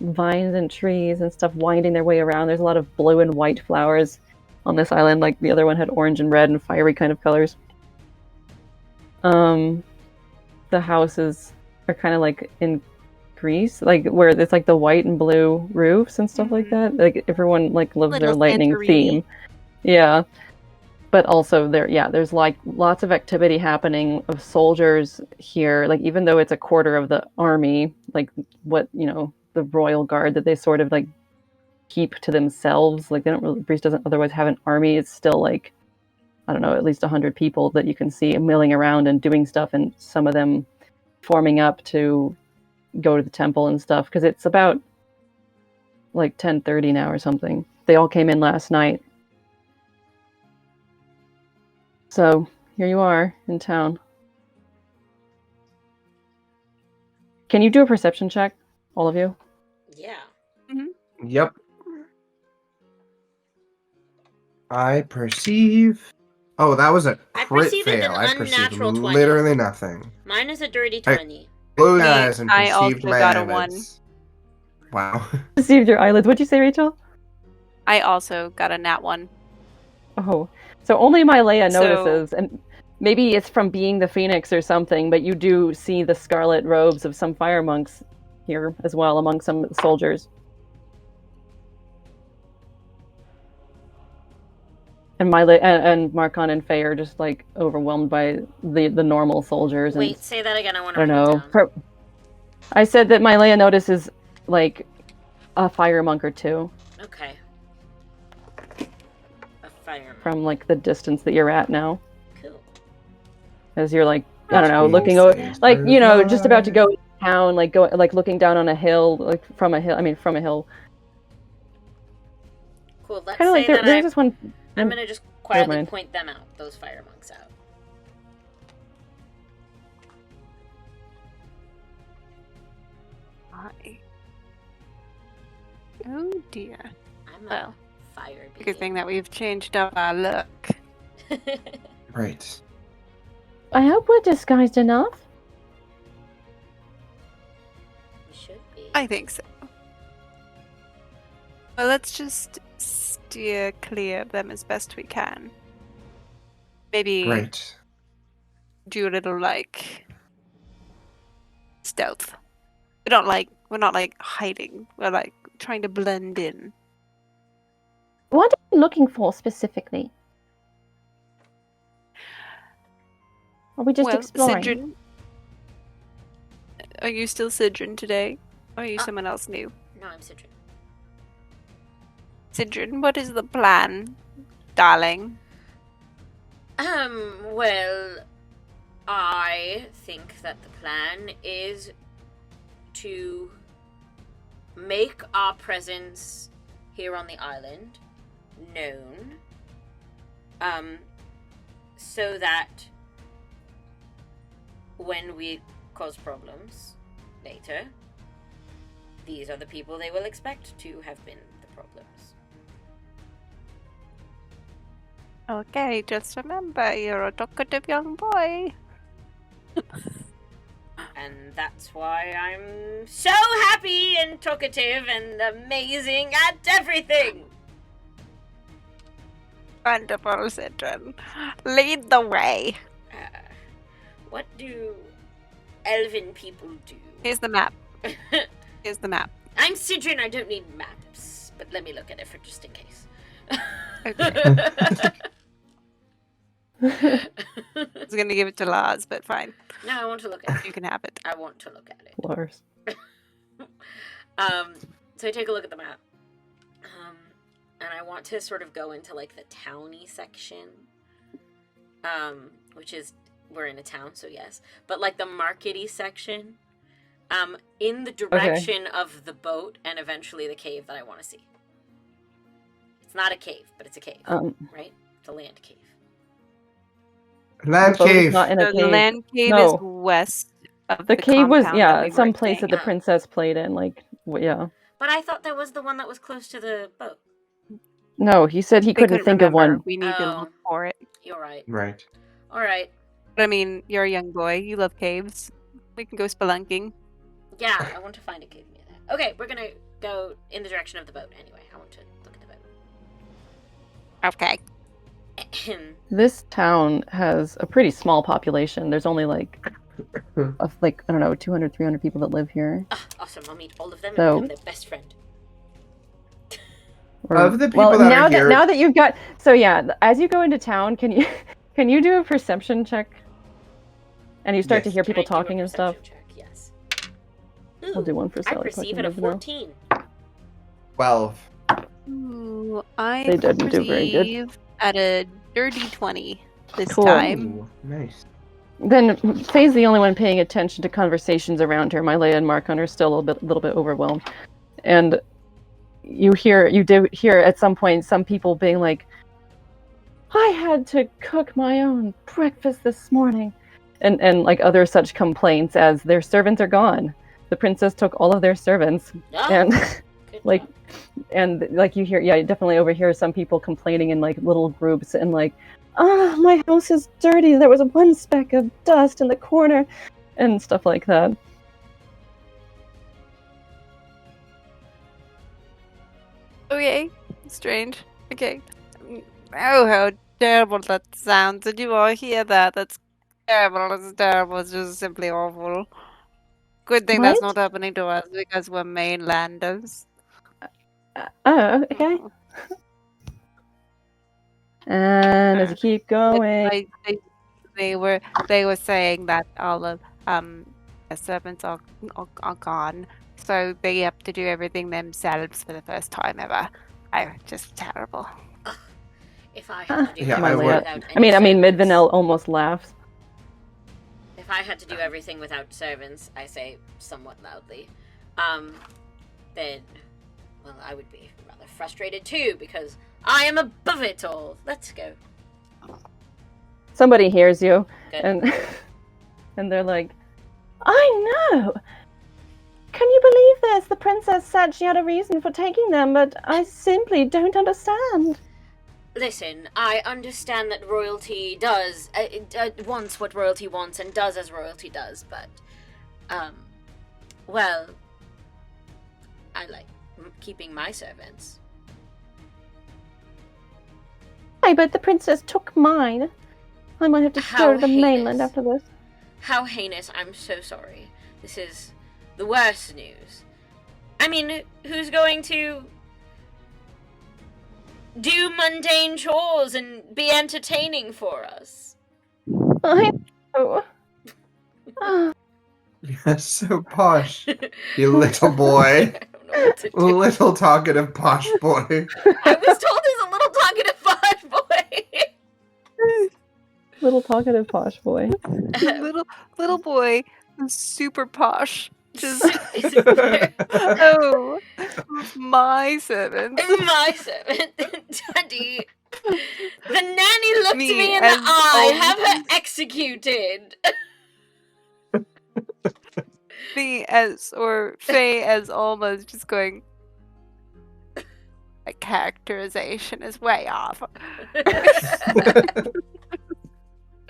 [SPEAKER 2] vines and trees and stuff winding their way around. There's a lot of blue and white flowers on this island, like the other one had orange and red and fiery kind of colors. The houses are kind of like in Greece, like where it's like the white and blue roofs and stuff like that. Like everyone like lives their lightning theme. Yeah. But also there's like lots of activity happening of soldiers here. Like even though it's a quarter of the army, like what, the royal guard that they sort of like keep to themselves. Like they don't really, Greece doesn't otherwise have an army. It's still like, I don't know, at least 100 people that you can see milling around and doing stuff, and some of them forming up to go to the temple and stuff, because it's about like 10:30 now or something. They all came in last night. So here you are in town. Can you do a perception check, all of you?
[SPEAKER 1] Yeah.
[SPEAKER 4] Mm-hmm.
[SPEAKER 3] Yep. I perceive. Oh, that was a crit fail. I perceive literally nothing.
[SPEAKER 1] Mine is a dirty 20.
[SPEAKER 3] Blue eyes and
[SPEAKER 4] I
[SPEAKER 3] perceived
[SPEAKER 4] also
[SPEAKER 3] my
[SPEAKER 4] got a
[SPEAKER 3] eyelids.
[SPEAKER 4] 1.
[SPEAKER 3] Wow.
[SPEAKER 2] Perceived your eyelids. What'd you say, Rachel?
[SPEAKER 4] I also got a nat 1.
[SPEAKER 2] Oh, so only Mylea notices, and maybe it's from being the Phoenix or something, but you do see the scarlet robes of some fire monks here as well, among some soldiers. And Mylea and Marcon and Faye are just like overwhelmed by the normal soldiers.
[SPEAKER 1] Wait,
[SPEAKER 2] and,
[SPEAKER 1] say that again. I want
[SPEAKER 2] I
[SPEAKER 1] to
[SPEAKER 2] don't
[SPEAKER 1] write
[SPEAKER 2] know.
[SPEAKER 1] it down.
[SPEAKER 2] I said that Mylea notices like a fire monk or two.
[SPEAKER 1] Okay. A fire monk.
[SPEAKER 2] From like the distance that you're at now.
[SPEAKER 1] Cool.
[SPEAKER 2] As you're like, I don't know, looking over, like, just about to go down, like looking down on a hill, like from a hill.
[SPEAKER 1] Cool. Let's
[SPEAKER 2] kind of like
[SPEAKER 1] say
[SPEAKER 2] there's this one.
[SPEAKER 1] I'm gonna just quietly point them out. Those fire monks out.
[SPEAKER 4] Oh dear.
[SPEAKER 1] I'm a fire being.
[SPEAKER 4] Good thing that we've changed up our look.
[SPEAKER 3] Right.
[SPEAKER 2] I hope we're disguised enough.
[SPEAKER 1] We should be.
[SPEAKER 4] I think so. Well, let's just steer clear of them as best we can. Maybe do a little like stealth. We're not like hiding. We're like trying to blend in.
[SPEAKER 2] What are you looking for specifically? Are we just exploring?
[SPEAKER 4] Sidrin, are you still Sidrin today? Or are you someone else new?
[SPEAKER 1] No, I'm Sidrin.
[SPEAKER 4] Sidrin, what is the plan, darling?
[SPEAKER 1] Well, I think that the plan is to make our presence here on the island known, so that when we cause problems later, these are the people they will expect to have been the problems.
[SPEAKER 4] Okay, just remember, you're a talkative young boy.
[SPEAKER 1] And that's why I'm so happy and talkative and amazing at everything!
[SPEAKER 4] Wonderful, Sidrin. Lead the way.
[SPEAKER 1] What do elven people do.
[SPEAKER 4] Here's the map. Here's the map.
[SPEAKER 1] I'm Sidrin, I don't need maps, but let me look at it for just in case.
[SPEAKER 4] Okay. I was gonna give it to Lars, but fine.
[SPEAKER 1] No, I want to look at it.
[SPEAKER 4] You can have it.
[SPEAKER 1] I want to look at it.
[SPEAKER 2] Lars.
[SPEAKER 1] So I take a look at the map. And I want to sort of go into like the towny section. Which is, we're in a town, so yes. But like the markety section. In the direction of the boat and eventually the cave that I want to see. It's not a cave, but it's a cave, right? It's a land cave.
[SPEAKER 3] Land cave.
[SPEAKER 2] Not in a
[SPEAKER 4] So
[SPEAKER 2] cave.
[SPEAKER 4] the land cave
[SPEAKER 2] No.
[SPEAKER 4] is west of
[SPEAKER 2] The cave was,
[SPEAKER 4] compound that we
[SPEAKER 2] some
[SPEAKER 4] were
[SPEAKER 2] place that
[SPEAKER 4] staying
[SPEAKER 2] the princess played in, like, yeah.
[SPEAKER 1] But I thought that was the one that was close to the boat.
[SPEAKER 2] No, he said he
[SPEAKER 4] We
[SPEAKER 2] couldn't think of
[SPEAKER 4] remember.
[SPEAKER 2] one.
[SPEAKER 4] We need to look for it.
[SPEAKER 1] You're right.
[SPEAKER 3] Right.
[SPEAKER 1] All right.
[SPEAKER 4] But I mean, you're a young boy. You love caves. We can go spelunking.
[SPEAKER 1] Yeah, I want to find a cave near that. Okay, we're gonna go in the direction of the boat anyway. I want to look at
[SPEAKER 4] Okay.
[SPEAKER 1] the boat.
[SPEAKER 2] This town has a pretty small population. There's only like, I don't know, 200, 300 people that live here.
[SPEAKER 1] Awesome, I'll meet all of them
[SPEAKER 2] So-
[SPEAKER 1] and become their best friend.
[SPEAKER 3] Of the people that
[SPEAKER 2] now
[SPEAKER 3] are here-
[SPEAKER 2] now that you've got, so yeah, as you go into town, can you do a perception check? And you start to
[SPEAKER 3] Yes.
[SPEAKER 2] hear
[SPEAKER 1] Can
[SPEAKER 2] people
[SPEAKER 1] I do a
[SPEAKER 2] talking and stuff.
[SPEAKER 1] perception check? Yes.
[SPEAKER 2] I'll do one for
[SPEAKER 1] I
[SPEAKER 2] Sally.
[SPEAKER 1] perceive at a 14.
[SPEAKER 3] 12.
[SPEAKER 4] Ooh, I
[SPEAKER 2] They didn't do very good.
[SPEAKER 4] perceive at a dirty 20 this
[SPEAKER 2] Cool.
[SPEAKER 4] time.
[SPEAKER 3] Ooh, nice.
[SPEAKER 2] Then Faye's the only one paying attention to conversations around her. Mylea and Marcon are still a little bit overwhelmed. And you do hear at some point some people being like, I had to cook my own breakfast this morning. And like other such complaints as their servants are gone. The princess took all of their servants.
[SPEAKER 1] Oh,
[SPEAKER 2] And
[SPEAKER 1] good
[SPEAKER 2] like,
[SPEAKER 1] job.
[SPEAKER 2] and like you hear, you definitely overhear some people complaining in like little groups and like, my house is dirty. There was one speck of dust in the corner and stuff like that.
[SPEAKER 4] Okay, strange. Okay. Oh, how terrible that sounds. Did you all hear that? That's terrible. It's terrible. It's just simply awful. Good thing that's
[SPEAKER 2] What?
[SPEAKER 4] not happening to us because we're mainlanders.
[SPEAKER 2] Oh, okay. And as you keep going,
[SPEAKER 4] They were saying that all of the servants are gone, so they have to do everything themselves for the first time ever. Oh, just terrible.
[SPEAKER 1] If I had to do
[SPEAKER 3] Yeah,
[SPEAKER 1] everything
[SPEAKER 3] I would-
[SPEAKER 1] without
[SPEAKER 2] I mean,
[SPEAKER 1] any servants-
[SPEAKER 2] Midvanel almost laughs.
[SPEAKER 1] If I had to do everything without servants, I say somewhat loudly, then, well, I would be rather frustrated too, because I am above it all. Let's go.
[SPEAKER 2] Somebody hears you,
[SPEAKER 1] Good.
[SPEAKER 2] and and they're like, I know! Can you believe this? The princess said she had a reason for taking them, but I simply don't understand.
[SPEAKER 1] Listen, I understand that royalty does, wants what royalty wants and does as royalty does, but, well, I like keeping my servants.
[SPEAKER 2] Hey, but the princess took mine. I might have to
[SPEAKER 1] How
[SPEAKER 2] go to the mainland
[SPEAKER 1] heinous.
[SPEAKER 2] after this.
[SPEAKER 1] How heinous, I'm so sorry. This is the worst news. I mean, who's going to do mundane chores and be entertaining for us?
[SPEAKER 2] I know. Ah,
[SPEAKER 3] You're so posh, you little boy.
[SPEAKER 1] I don't know what to do.
[SPEAKER 3] Little talkative posh boy.
[SPEAKER 1] I was told he's a little talkative posh boy.
[SPEAKER 2] little talkative posh boy.
[SPEAKER 4] little boy, super posh. Just
[SPEAKER 1] My
[SPEAKER 4] oh, my servants.
[SPEAKER 1] servant, Daddy. The nanny looked
[SPEAKER 4] Me
[SPEAKER 1] me in the
[SPEAKER 4] as
[SPEAKER 1] eye. Have her
[SPEAKER 4] always.
[SPEAKER 1] executed.
[SPEAKER 4] Me as, or Faye as almost just going, a characterization is way off.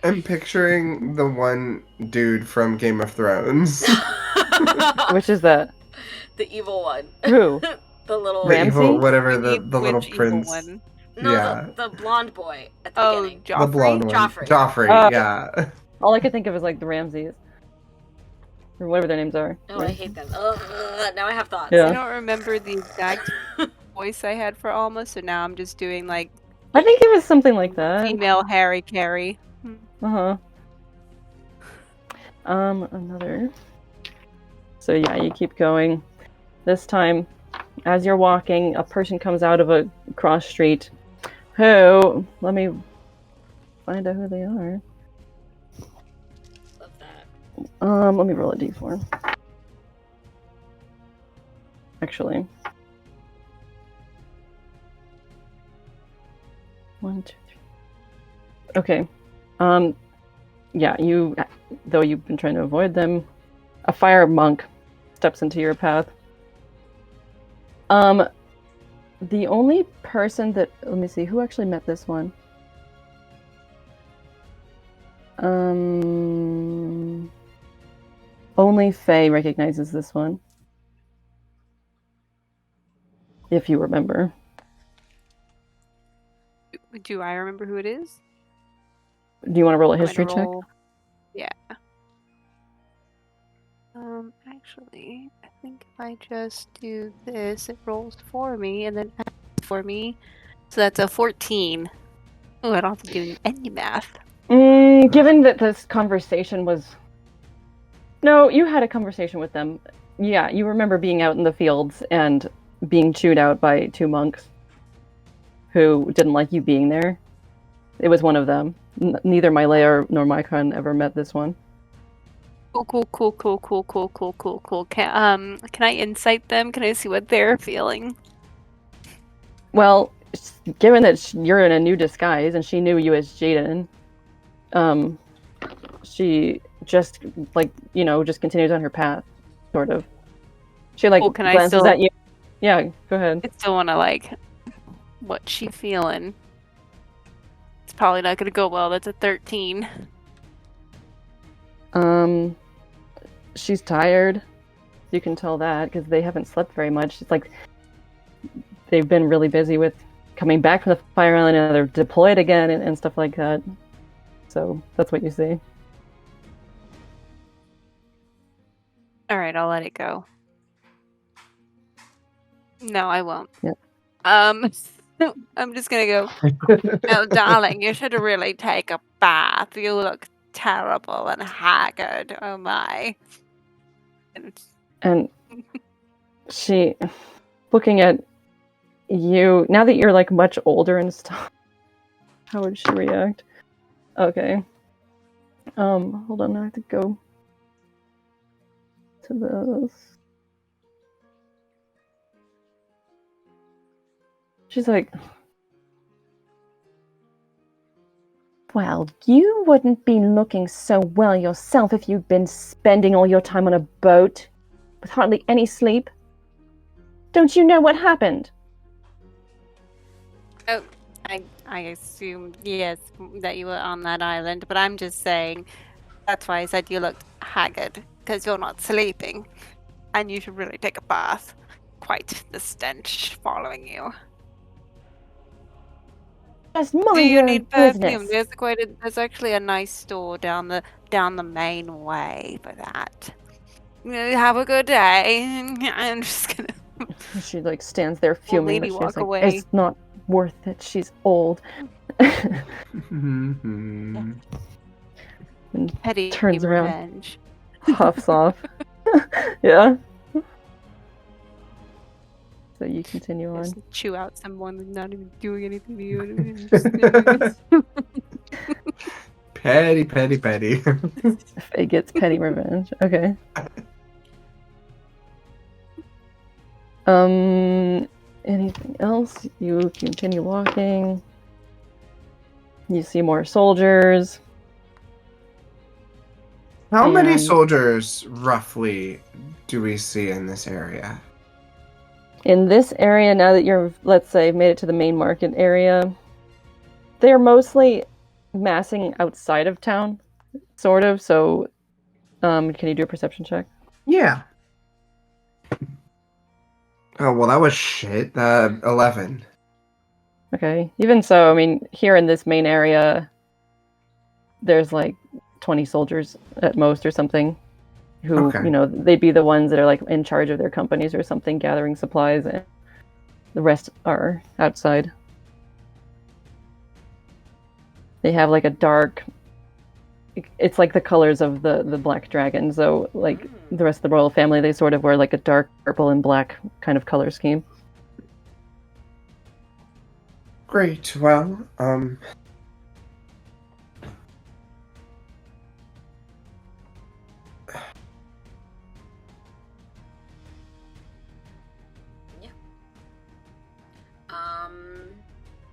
[SPEAKER 3] I'm picturing the one dude from Game of Thrones.
[SPEAKER 2] Which is that?
[SPEAKER 1] The evil one.
[SPEAKER 2] Who?
[SPEAKER 1] The little
[SPEAKER 3] The evil,
[SPEAKER 2] Ramsay?
[SPEAKER 3] whatever, the little
[SPEAKER 4] Which evil
[SPEAKER 3] prince.
[SPEAKER 4] one?
[SPEAKER 1] no,
[SPEAKER 3] yeah.
[SPEAKER 1] the blonde boy at the
[SPEAKER 4] Oh,
[SPEAKER 1] beginning.
[SPEAKER 3] The blonde one.
[SPEAKER 1] Joffrey.
[SPEAKER 3] Joffrey,
[SPEAKER 2] Oh.
[SPEAKER 3] yeah.
[SPEAKER 2] All I could think of is like the Ramses. or whatever their names are.
[SPEAKER 1] Oh, I hate them. Ugh, now I have thoughts.
[SPEAKER 2] Yeah.
[SPEAKER 4] I don't remember the exact voice I had for Alma, so now I'm just doing like
[SPEAKER 2] I think it was something like that.
[SPEAKER 4] female Harry Carey.
[SPEAKER 2] Uh-huh. Another. So yeah, you keep going. This time, as you're walking, a person comes out of a cross street who, let me find out who they are.
[SPEAKER 1] Love that.
[SPEAKER 2] Let me roll a d4. Actually. 1, 2, 3. Okay. Yeah, though you've been trying to avoid them, a fire monk steps into your path. The only person that, let me see, who actually met this one? Only Faye recognizes this one. If you remember.
[SPEAKER 4] Do I remember who it is?
[SPEAKER 2] Do you want to roll a
[SPEAKER 4] I'm gonna
[SPEAKER 2] history check?
[SPEAKER 4] roll- Yeah. Actually, I think if I just do this, it rolls for me and then adds for me. So that's a 14. Oh, I don't have to do any math.
[SPEAKER 2] Given that this conversation was... No, you had a conversation with them. Yeah, you remember being out in the fields and being chewed out by 2 monks who didn't like you being there. It was one of them. Neither Mylea nor Marcon ever met this one.
[SPEAKER 4] Cool. Can I insight them? Can I see what they're feeling?
[SPEAKER 2] Well, given that you're in a new disguise and she knew you as Jaden, she just, just continues on her path, sort of. She, glances at you. Yeah, go ahead.
[SPEAKER 4] I still want to, what's she feeling? It's probably not going to go well. That's a 13.
[SPEAKER 2] She's tired. You can tell that because they haven't slept very much. It's like they've been really busy with coming back from the fire island and they're deployed again and stuff like that. So that's what you see.
[SPEAKER 4] All right, I'll let it go. No, I won't.
[SPEAKER 2] Yep.
[SPEAKER 4] I'm just gonna go. Oh, darling, you should really take a bath. You look terrible and haggard. Oh my.
[SPEAKER 2] And she, looking at you, now that you're much older and stuff, how would she react? Okay. Hold on, I have to go to this. She's like, well, you wouldn't be looking so well yourself if you'd been spending all your time on a boat with hardly any sleep. Don't you know what happened?
[SPEAKER 4] Oh, I assumed, yes, that you were on that island, but I'm just saying, that's why I said you looked haggard, because you're not sleeping, and you should really take a bath. Quite the stench following you.
[SPEAKER 2] Just mind
[SPEAKER 4] Do you
[SPEAKER 2] your
[SPEAKER 4] need
[SPEAKER 2] business.
[SPEAKER 4] perfume? There's actually a nice store down the main way for that. Have a good day. I'm just gonna.
[SPEAKER 2] She stands there fuming.
[SPEAKER 4] Lady
[SPEAKER 2] But
[SPEAKER 4] walk
[SPEAKER 2] she's
[SPEAKER 4] away.
[SPEAKER 2] It's not worth it. She's old.
[SPEAKER 3] Mm-hmm.
[SPEAKER 2] And
[SPEAKER 4] Petty
[SPEAKER 2] turns around,
[SPEAKER 4] revenge.
[SPEAKER 2] huffs off. Yeah. So you continue on.
[SPEAKER 4] Just chew out someone who's not even doing anything to you.
[SPEAKER 3] Petty.
[SPEAKER 2] Faye gets petty revenge. Okay. Anything else? You continue walking. You see more soldiers.
[SPEAKER 3] How many
[SPEAKER 2] And-
[SPEAKER 3] soldiers, roughly, do we see in this area?
[SPEAKER 2] In this area, now that you're, let's say, made it to the main market area, they're mostly massing outside of town, sort of. So, can you do a perception check?
[SPEAKER 3] Yeah. Oh, well, that was shit. 11.
[SPEAKER 2] Okay. Even so, I mean, here in this main area, there's 20 soldiers at most or something. who,
[SPEAKER 3] Okay.
[SPEAKER 2] you know, they'd be the ones that are like in charge of their companies or something, gathering supplies, and the rest are outside. They have like a dark, it's like the colors of the black dragon. So like the rest of the royal family, they sort of wear like a dark purple and black kind of color scheme.
[SPEAKER 3] Great. Well,
[SPEAKER 1] Yeah.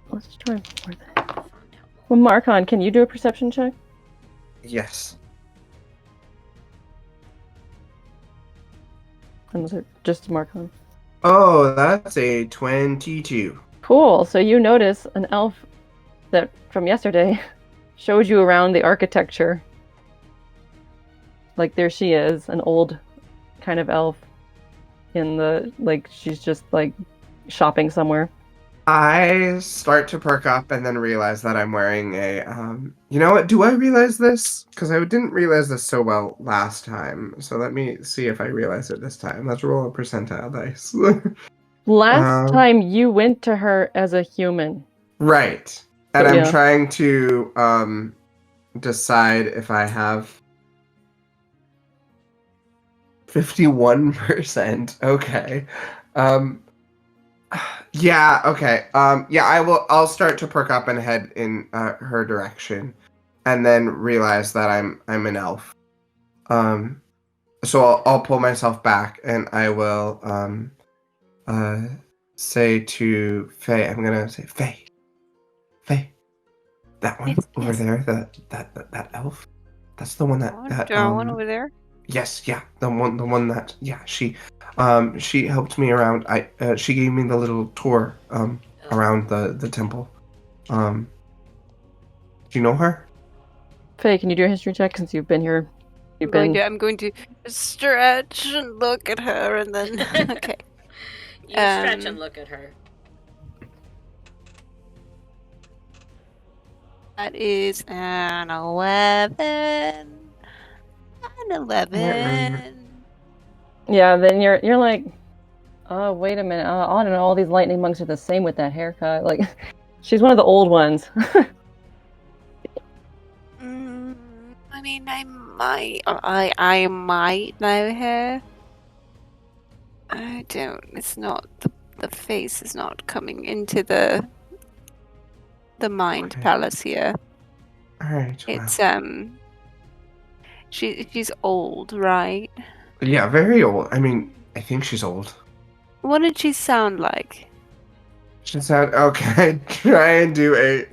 [SPEAKER 2] Let's try more that. Well, Marcon, can you do a perception check?
[SPEAKER 3] yes.
[SPEAKER 2] And was it just Marcon?
[SPEAKER 3] Oh, that's a 22.
[SPEAKER 2] Cool. So you notice an elf that from yesterday showed you around the architecture. Like there she is, an old kind of elf in the, like, she's just like shopping somewhere.
[SPEAKER 3] I start to perk up and then realize that I'm wearing a, you know what, do I realize this? Because I didn't realize this so well last time, so let me see if I realize it this time. Let's roll a percentile dice.
[SPEAKER 2] Last time you went to her as a human.
[SPEAKER 3] Right. And
[SPEAKER 2] So,
[SPEAKER 3] I'm
[SPEAKER 2] yeah.
[SPEAKER 3] trying to, decide if I have 51%. Okay. Yeah, okay. Yeah, I'll start to perk up and head in her direction and then realize that I'm an elf. So I'll pull myself back and I will say to Faye, I'm gonna say, Faye, that one over there, that elf, that's the one that
[SPEAKER 4] one over there.
[SPEAKER 3] Yes, yeah, the one that, yeah, she helped me around. She gave me the little tour around the temple. Do you know her?
[SPEAKER 2] Faye, can you do a history check since you've been here?
[SPEAKER 4] I'm going to stretch and look at her, and then okay.
[SPEAKER 1] You stretch and look at her.
[SPEAKER 4] That is an 11. An 11.
[SPEAKER 2] Yeah, then you're like, oh, wait a minute. I don't know. All these lightning monks are the same with that haircut. Like, she's one of the old ones.
[SPEAKER 4] I mean, I might know her. I don't. It's not the face is not coming into the mind palace here.
[SPEAKER 3] All right.
[SPEAKER 4] It's she's old, right?
[SPEAKER 3] Yeah, very old. I mean, I think she's old.
[SPEAKER 4] What did she sound like?
[SPEAKER 3] She sound okay. Try and do a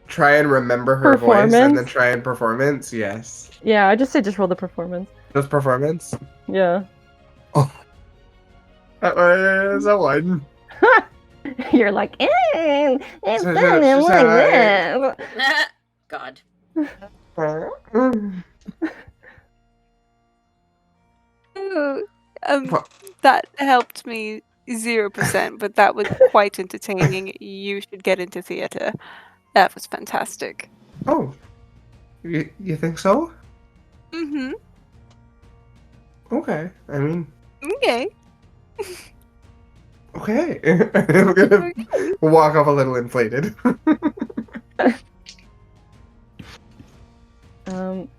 [SPEAKER 3] try and remember her voice and then try and performance. Yes.
[SPEAKER 2] Yeah, I just roll the performance.
[SPEAKER 3] Just performance.
[SPEAKER 2] Yeah.
[SPEAKER 3] Oh. That was a one.
[SPEAKER 2] You're like, it's sounding like this.
[SPEAKER 1] God.
[SPEAKER 4] That helped me 0%, but that was quite entertaining. You should get into theater. That was fantastic.
[SPEAKER 3] Oh, you think so?
[SPEAKER 4] Mm-hmm.
[SPEAKER 3] Okay. I mean.
[SPEAKER 4] Okay.
[SPEAKER 3] Okay. I'm gonna walk off a little inflated.
[SPEAKER 4] And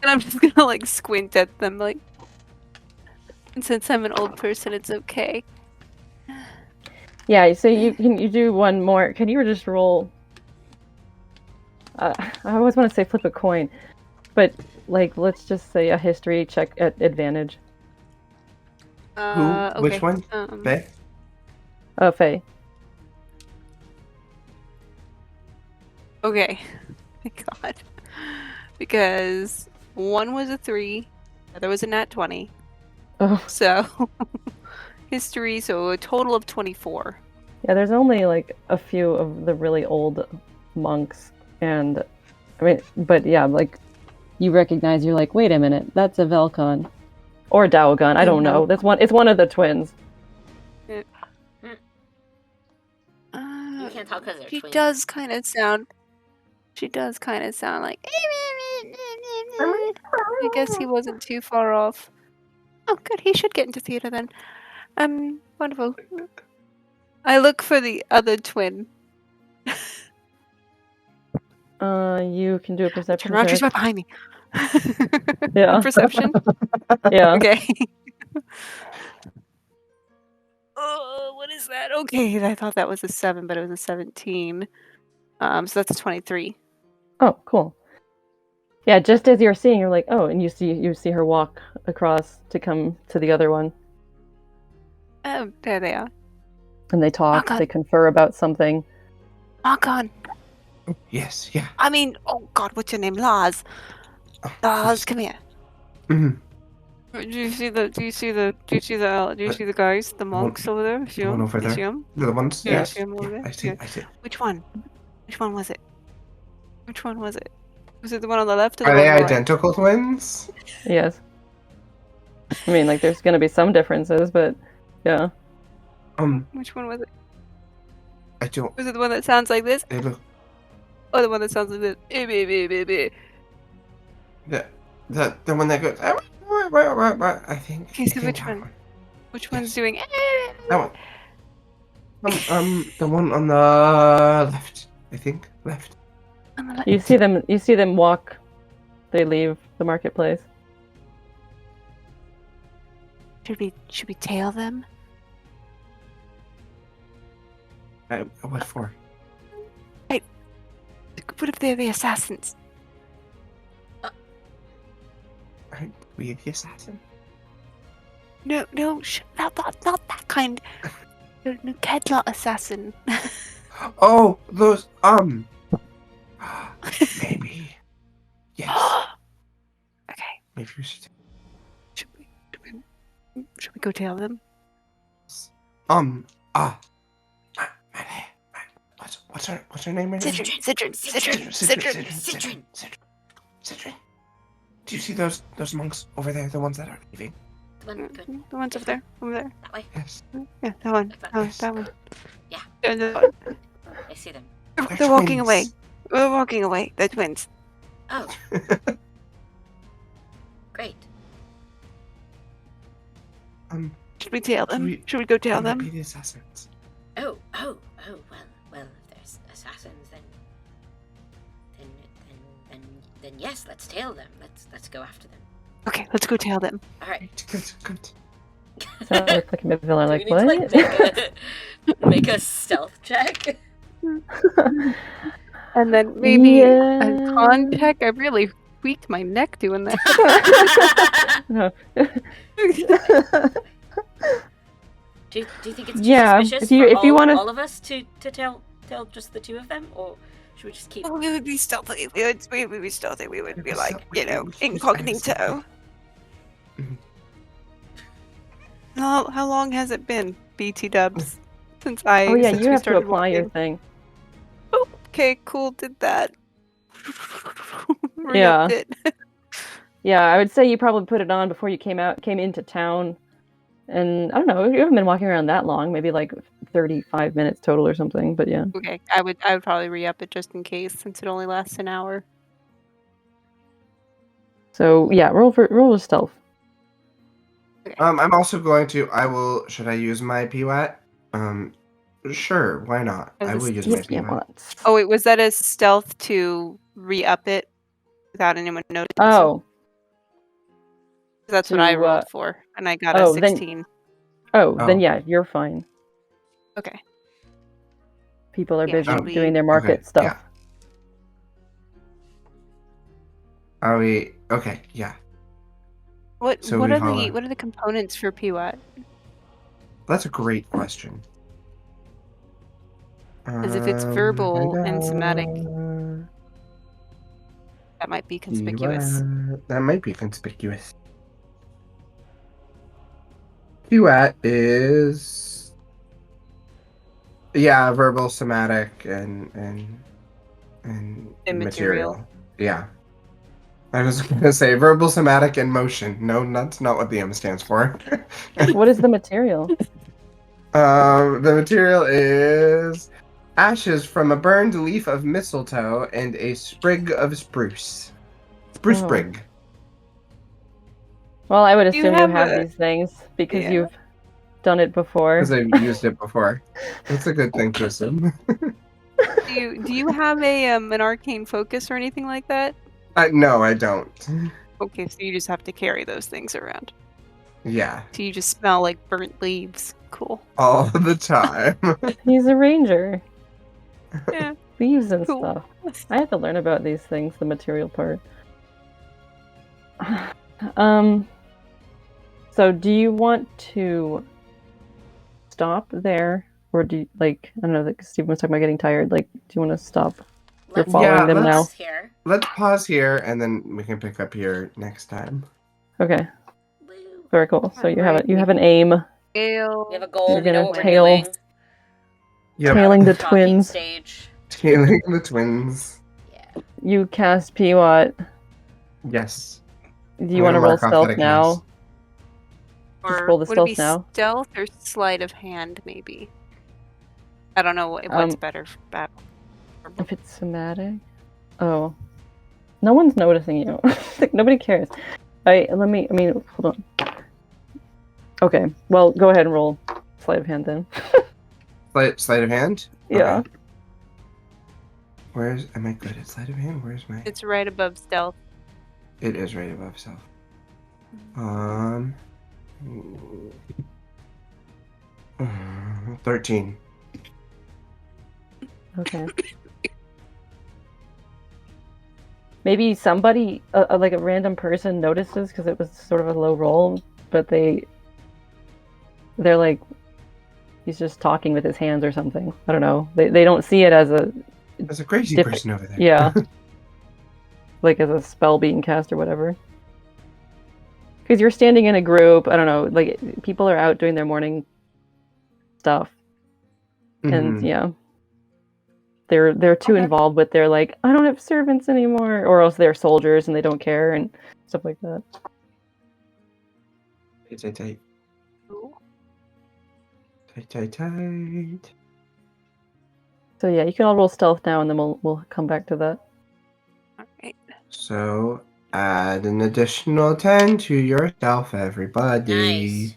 [SPEAKER 4] I'm just gonna like squint at them, like. And since I'm an old person, it's okay.
[SPEAKER 2] Yeah. So you do one more? Can you just roll? I always want to say flip a coin, but like let's just say a history check at advantage.
[SPEAKER 3] Who?
[SPEAKER 4] Okay.
[SPEAKER 3] Which one? Faye?
[SPEAKER 2] Faye.
[SPEAKER 4] Okay. Thank God. Because one was a 3, the other was a nat 20.
[SPEAKER 2] Oh.
[SPEAKER 4] So, history, so a total of 24.
[SPEAKER 2] Yeah, there's only like a few of the really old monks, and I mean, but yeah, like you recognize, you're like, wait a minute, that's a Velcon. Or Daogon, I don't know. It's one of the twins.
[SPEAKER 1] You can't tell because they're
[SPEAKER 4] She
[SPEAKER 1] twins.
[SPEAKER 4] does kind of sound. She does kind of sound like. I guess he wasn't too far off. Oh, good. He should get into theater then. Wonderful. I look for the other twin.
[SPEAKER 2] You can do a perception
[SPEAKER 4] Turn around. She's
[SPEAKER 2] check.
[SPEAKER 4] right behind me.
[SPEAKER 2] Yeah.
[SPEAKER 4] Perception.
[SPEAKER 2] Yeah.
[SPEAKER 4] Okay. Oh, what is that? Okay, I thought that was a 7, but it was a 17. So that's a 23.
[SPEAKER 2] Oh, cool. Yeah, just as you're seeing, you're like, oh, and you see her walk across to come to the other one,
[SPEAKER 4] Oh, there they are.
[SPEAKER 2] and they talk.
[SPEAKER 4] Oh, God.
[SPEAKER 2] They confer about something.
[SPEAKER 4] Marcon.
[SPEAKER 3] Yes, yeah.
[SPEAKER 4] I mean, oh God, what's your name? Lars. Lars, come here.
[SPEAKER 3] Mhm.
[SPEAKER 4] Do you see the guys, the monks over there? See
[SPEAKER 3] The one
[SPEAKER 4] them?
[SPEAKER 3] over
[SPEAKER 4] You see
[SPEAKER 3] there?
[SPEAKER 4] them?
[SPEAKER 3] The ones?
[SPEAKER 4] Yeah,
[SPEAKER 3] Yes.
[SPEAKER 4] see 'em over
[SPEAKER 3] Yeah,
[SPEAKER 4] there?
[SPEAKER 3] I see.
[SPEAKER 4] Yeah.
[SPEAKER 3] I see.
[SPEAKER 4] Which one? Which one was it? Which one was it? Was it the one on the left or the
[SPEAKER 3] Are
[SPEAKER 4] one
[SPEAKER 3] they
[SPEAKER 4] on the right?
[SPEAKER 3] identical twins?
[SPEAKER 2] Yes. I mean, like, there's gonna be some differences, but yeah.
[SPEAKER 4] Which one was it?
[SPEAKER 3] I don't.
[SPEAKER 4] Was it the one that sounds like this?
[SPEAKER 3] They look.
[SPEAKER 4] Or the one that sounds like this?
[SPEAKER 3] The one that goes. I think.
[SPEAKER 4] Okay, so
[SPEAKER 3] I think
[SPEAKER 4] which
[SPEAKER 3] that
[SPEAKER 4] one? Which one's doing?
[SPEAKER 3] That one. The one on the left. I think left.
[SPEAKER 4] On the left.
[SPEAKER 2] You see them walk. They leave the marketplace.
[SPEAKER 4] Should we tail them?
[SPEAKER 3] What for?
[SPEAKER 4] What if they're the assassins?
[SPEAKER 3] Aren't we the assassin?
[SPEAKER 4] No, not that kind. The Kedla assassin.
[SPEAKER 3] Oh, those. Maybe. Yes.
[SPEAKER 4] Okay.
[SPEAKER 3] Maybe we should.
[SPEAKER 4] Should we go tail them?
[SPEAKER 3] What's her name?
[SPEAKER 4] Citron.
[SPEAKER 3] Citron. Do you see those monks over there? The ones that are leaving?
[SPEAKER 4] The ones over there.
[SPEAKER 1] That way.
[SPEAKER 3] Yes.
[SPEAKER 4] Yeah, that one.
[SPEAKER 3] Yes.
[SPEAKER 4] That one.
[SPEAKER 1] Yeah.
[SPEAKER 4] They're
[SPEAKER 1] I see them.
[SPEAKER 4] walking away.
[SPEAKER 3] twins.
[SPEAKER 4] We're walking away. They're twins.
[SPEAKER 1] Oh, great.
[SPEAKER 4] Should we tail them?
[SPEAKER 3] we-
[SPEAKER 4] Should we go tail
[SPEAKER 3] They might
[SPEAKER 4] them?
[SPEAKER 3] be the assassins.
[SPEAKER 1] Oh, well, if there's assassins, then yes, let's tail them. Let's go after them.
[SPEAKER 4] Okay, let's go tail them.
[SPEAKER 1] All right.
[SPEAKER 3] Good.
[SPEAKER 2] So it looks like a villain.
[SPEAKER 1] Do
[SPEAKER 2] Like
[SPEAKER 1] we
[SPEAKER 2] what?
[SPEAKER 1] need to make a stealth check?
[SPEAKER 4] And then maybe
[SPEAKER 2] Yeah.
[SPEAKER 4] a con check. I really tweaked my neck doing that.
[SPEAKER 2] No.
[SPEAKER 1] Do you think it's too
[SPEAKER 2] Yeah,
[SPEAKER 1] suspicious
[SPEAKER 2] if you wanna-
[SPEAKER 1] all of us to tell just the two of them, or should we just keep?
[SPEAKER 4] We would be stealthy. We would be stealthy. We would be like,
[SPEAKER 3] Stealthy.
[SPEAKER 4] incognito.
[SPEAKER 3] Mhm.
[SPEAKER 4] How long has it been, BT Dubs? Since I.
[SPEAKER 2] Oh yeah,
[SPEAKER 4] since
[SPEAKER 2] you
[SPEAKER 4] we
[SPEAKER 2] have to
[SPEAKER 4] started
[SPEAKER 2] apply your
[SPEAKER 4] walking?
[SPEAKER 2] thing.
[SPEAKER 4] Oh, okay, cool. Did that.
[SPEAKER 2] Yeah.
[SPEAKER 4] Re-upped it.
[SPEAKER 2] Yeah, I would say you probably put it on before you came into town. And I don't know, you haven't been walking around that long, maybe like 35 minutes total or something, but yeah.
[SPEAKER 4] Okay, I would probably re-up it just in case, since it only lasts an hour.
[SPEAKER 2] So yeah, roll with stealth.
[SPEAKER 3] I'm also going to. Should I use my PWAT? Sure. Why not?
[SPEAKER 4] As
[SPEAKER 3] I
[SPEAKER 4] a
[SPEAKER 3] will use my
[SPEAKER 2] Yeah,
[SPEAKER 3] PWAT.
[SPEAKER 2] what?
[SPEAKER 4] Oh wait, was that a stealth to re-up it without anyone noticing?
[SPEAKER 2] Oh.
[SPEAKER 4] That's what I
[SPEAKER 2] to,
[SPEAKER 4] rolled for, and I got
[SPEAKER 2] oh,
[SPEAKER 4] a
[SPEAKER 2] then-
[SPEAKER 4] 16.
[SPEAKER 2] Then yeah, you're fine.
[SPEAKER 4] Okay.
[SPEAKER 2] People are
[SPEAKER 4] Yeah,
[SPEAKER 2] busy
[SPEAKER 4] should we-
[SPEAKER 2] doing their market
[SPEAKER 3] Okay,
[SPEAKER 2] stuff.
[SPEAKER 3] yeah. Are we okay? Yeah.
[SPEAKER 4] What
[SPEAKER 3] So
[SPEAKER 4] what
[SPEAKER 3] we
[SPEAKER 4] are
[SPEAKER 3] follow.
[SPEAKER 4] the components for PWAT?
[SPEAKER 3] That's a great question.
[SPEAKER 4] Because if it's verbal and somatic, that might be conspicuous.
[SPEAKER 3] That might be conspicuous. PWAT is verbal, somatic, and
[SPEAKER 4] Immaterial.
[SPEAKER 3] Yeah. I was gonna say verbal, somatic, and motion. No, that's not what the M stands for.
[SPEAKER 2] What is the material?
[SPEAKER 3] The material is ashes from a burned leaf of mistletoe and a sprig of spruce. Spruce
[SPEAKER 2] Oh.
[SPEAKER 3] sprig.
[SPEAKER 2] Well, I would
[SPEAKER 4] Do you
[SPEAKER 2] assume you
[SPEAKER 4] have
[SPEAKER 2] have
[SPEAKER 4] a-
[SPEAKER 2] these things because
[SPEAKER 4] Yeah.
[SPEAKER 2] you've done it before.
[SPEAKER 3] Because I've used it before. That's a good thing to assume.
[SPEAKER 4] Do you have an arcane focus or anything like that?
[SPEAKER 3] No, I don't.
[SPEAKER 4] Okay, so you just have to carry those things around.
[SPEAKER 3] Yeah,
[SPEAKER 4] So you just smell like burnt leaves. Cool.
[SPEAKER 3] all the time.
[SPEAKER 2] He's a ranger.
[SPEAKER 4] Yeah.
[SPEAKER 2] Leaves and
[SPEAKER 4] Cool.
[SPEAKER 2] stuff. I have to learn about these things, the material part. So do you want to stop there? Or do you, like, I don't know, like Stephen was talking about getting tired. Like, do you want to stop?
[SPEAKER 1] Let's
[SPEAKER 2] following them now.
[SPEAKER 1] pause here.
[SPEAKER 3] Let's pause here and then we can pick up here next time.
[SPEAKER 2] Okay,
[SPEAKER 1] Woo.
[SPEAKER 2] very cool. So you have
[SPEAKER 4] Alright.
[SPEAKER 2] it. You have an aim.
[SPEAKER 4] Ale.
[SPEAKER 1] We have a goal.
[SPEAKER 2] You're
[SPEAKER 1] We know
[SPEAKER 2] gonna
[SPEAKER 1] what we're
[SPEAKER 2] tail-
[SPEAKER 1] doing.
[SPEAKER 3] Yep.
[SPEAKER 2] Tailing the
[SPEAKER 1] Talking
[SPEAKER 2] twins.
[SPEAKER 1] Stage.
[SPEAKER 3] Tailing the twins.
[SPEAKER 1] Yeah.
[SPEAKER 2] You cast Pewat.
[SPEAKER 3] Yes.
[SPEAKER 2] Do you want to roll stealth now? Just roll the
[SPEAKER 4] Would it be
[SPEAKER 2] stealth now.
[SPEAKER 4] stealth or sleight of hand, maybe? I don't know what's better for battle.
[SPEAKER 2] If it's somatic. Oh. No one's noticing you. Like, nobody cares. Hold on. Okay, well, go ahead and roll sleight of hand then.
[SPEAKER 3] Sleight of hand?
[SPEAKER 2] Yeah.
[SPEAKER 3] Okay. Am I good at sleight of hand? Where's my...
[SPEAKER 4] It's right above stealth.
[SPEAKER 3] It is right above self. 13.
[SPEAKER 2] Okay. Maybe somebody, like a random person, notices because it was sort of a low roll, but they're like, he's just talking with his hands or something. I don't know. They don't see it as a
[SPEAKER 3] There's a crazy
[SPEAKER 2] Different-
[SPEAKER 3] person over there.
[SPEAKER 2] yeah, like as a spell being cast or whatever. Because you're standing in a group. I don't know. Like people are out doing their morning stuff, and
[SPEAKER 3] Mhm.
[SPEAKER 2] yeah. They're too involved with their like, I don't have servants anymore, or else they're soldiers and they don't care and stuff like that.
[SPEAKER 3] Tight. Tight.
[SPEAKER 2] So yeah, you can all roll stealth now, and then we'll come back to that.
[SPEAKER 4] Alright.
[SPEAKER 3] So add an additional 10 to yourself, everybody.
[SPEAKER 1] Nice.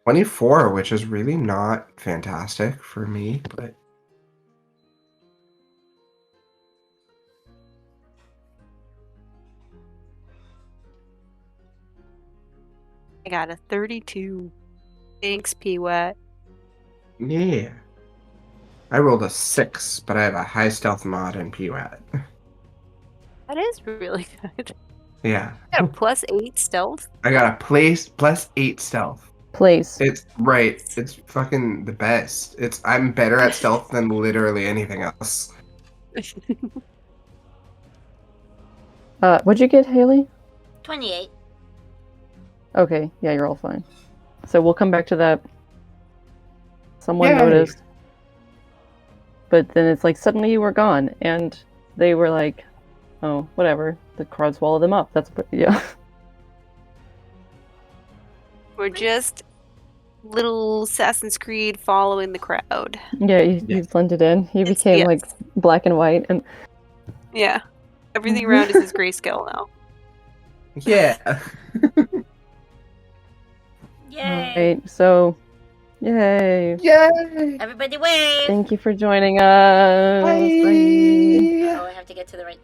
[SPEAKER 3] 24, which is really not fantastic for me, but
[SPEAKER 4] I got a 32. Thanks, P-Wet.
[SPEAKER 3] yeah. I rolled a 6, but I have a high stealth mod in PWAT.
[SPEAKER 4] That is really good.
[SPEAKER 3] Yeah.
[SPEAKER 4] I got a +8 stealth.
[SPEAKER 3] I got a place plus 8 stealth.
[SPEAKER 2] Place.
[SPEAKER 3] It's right. It's fucking the best. I'm better at stealth than literally anything else.
[SPEAKER 2] What'd you get, Haley?
[SPEAKER 1] 28.
[SPEAKER 2] Okay, yeah, you're all fine. So we'll come back to that. Someone
[SPEAKER 3] Yay.
[SPEAKER 2] noticed. But then it's like suddenly you were gone, and they were like, oh, whatever. The crowd swallowed them up. Yeah.
[SPEAKER 4] We're just little Assassin's Creed following the crowd.
[SPEAKER 2] Yeah, you blended in. You became
[SPEAKER 4] Yes.
[SPEAKER 2] like black and white, and
[SPEAKER 4] Yeah. Everything around us is grayscale now.
[SPEAKER 3] Yeah.
[SPEAKER 1] Yay.
[SPEAKER 2] right. So, yay!
[SPEAKER 3] Yay!
[SPEAKER 1] Everybody wave.
[SPEAKER 2] Thank you for joining us.
[SPEAKER 3] Bye.
[SPEAKER 1] Oh, I have to get to the right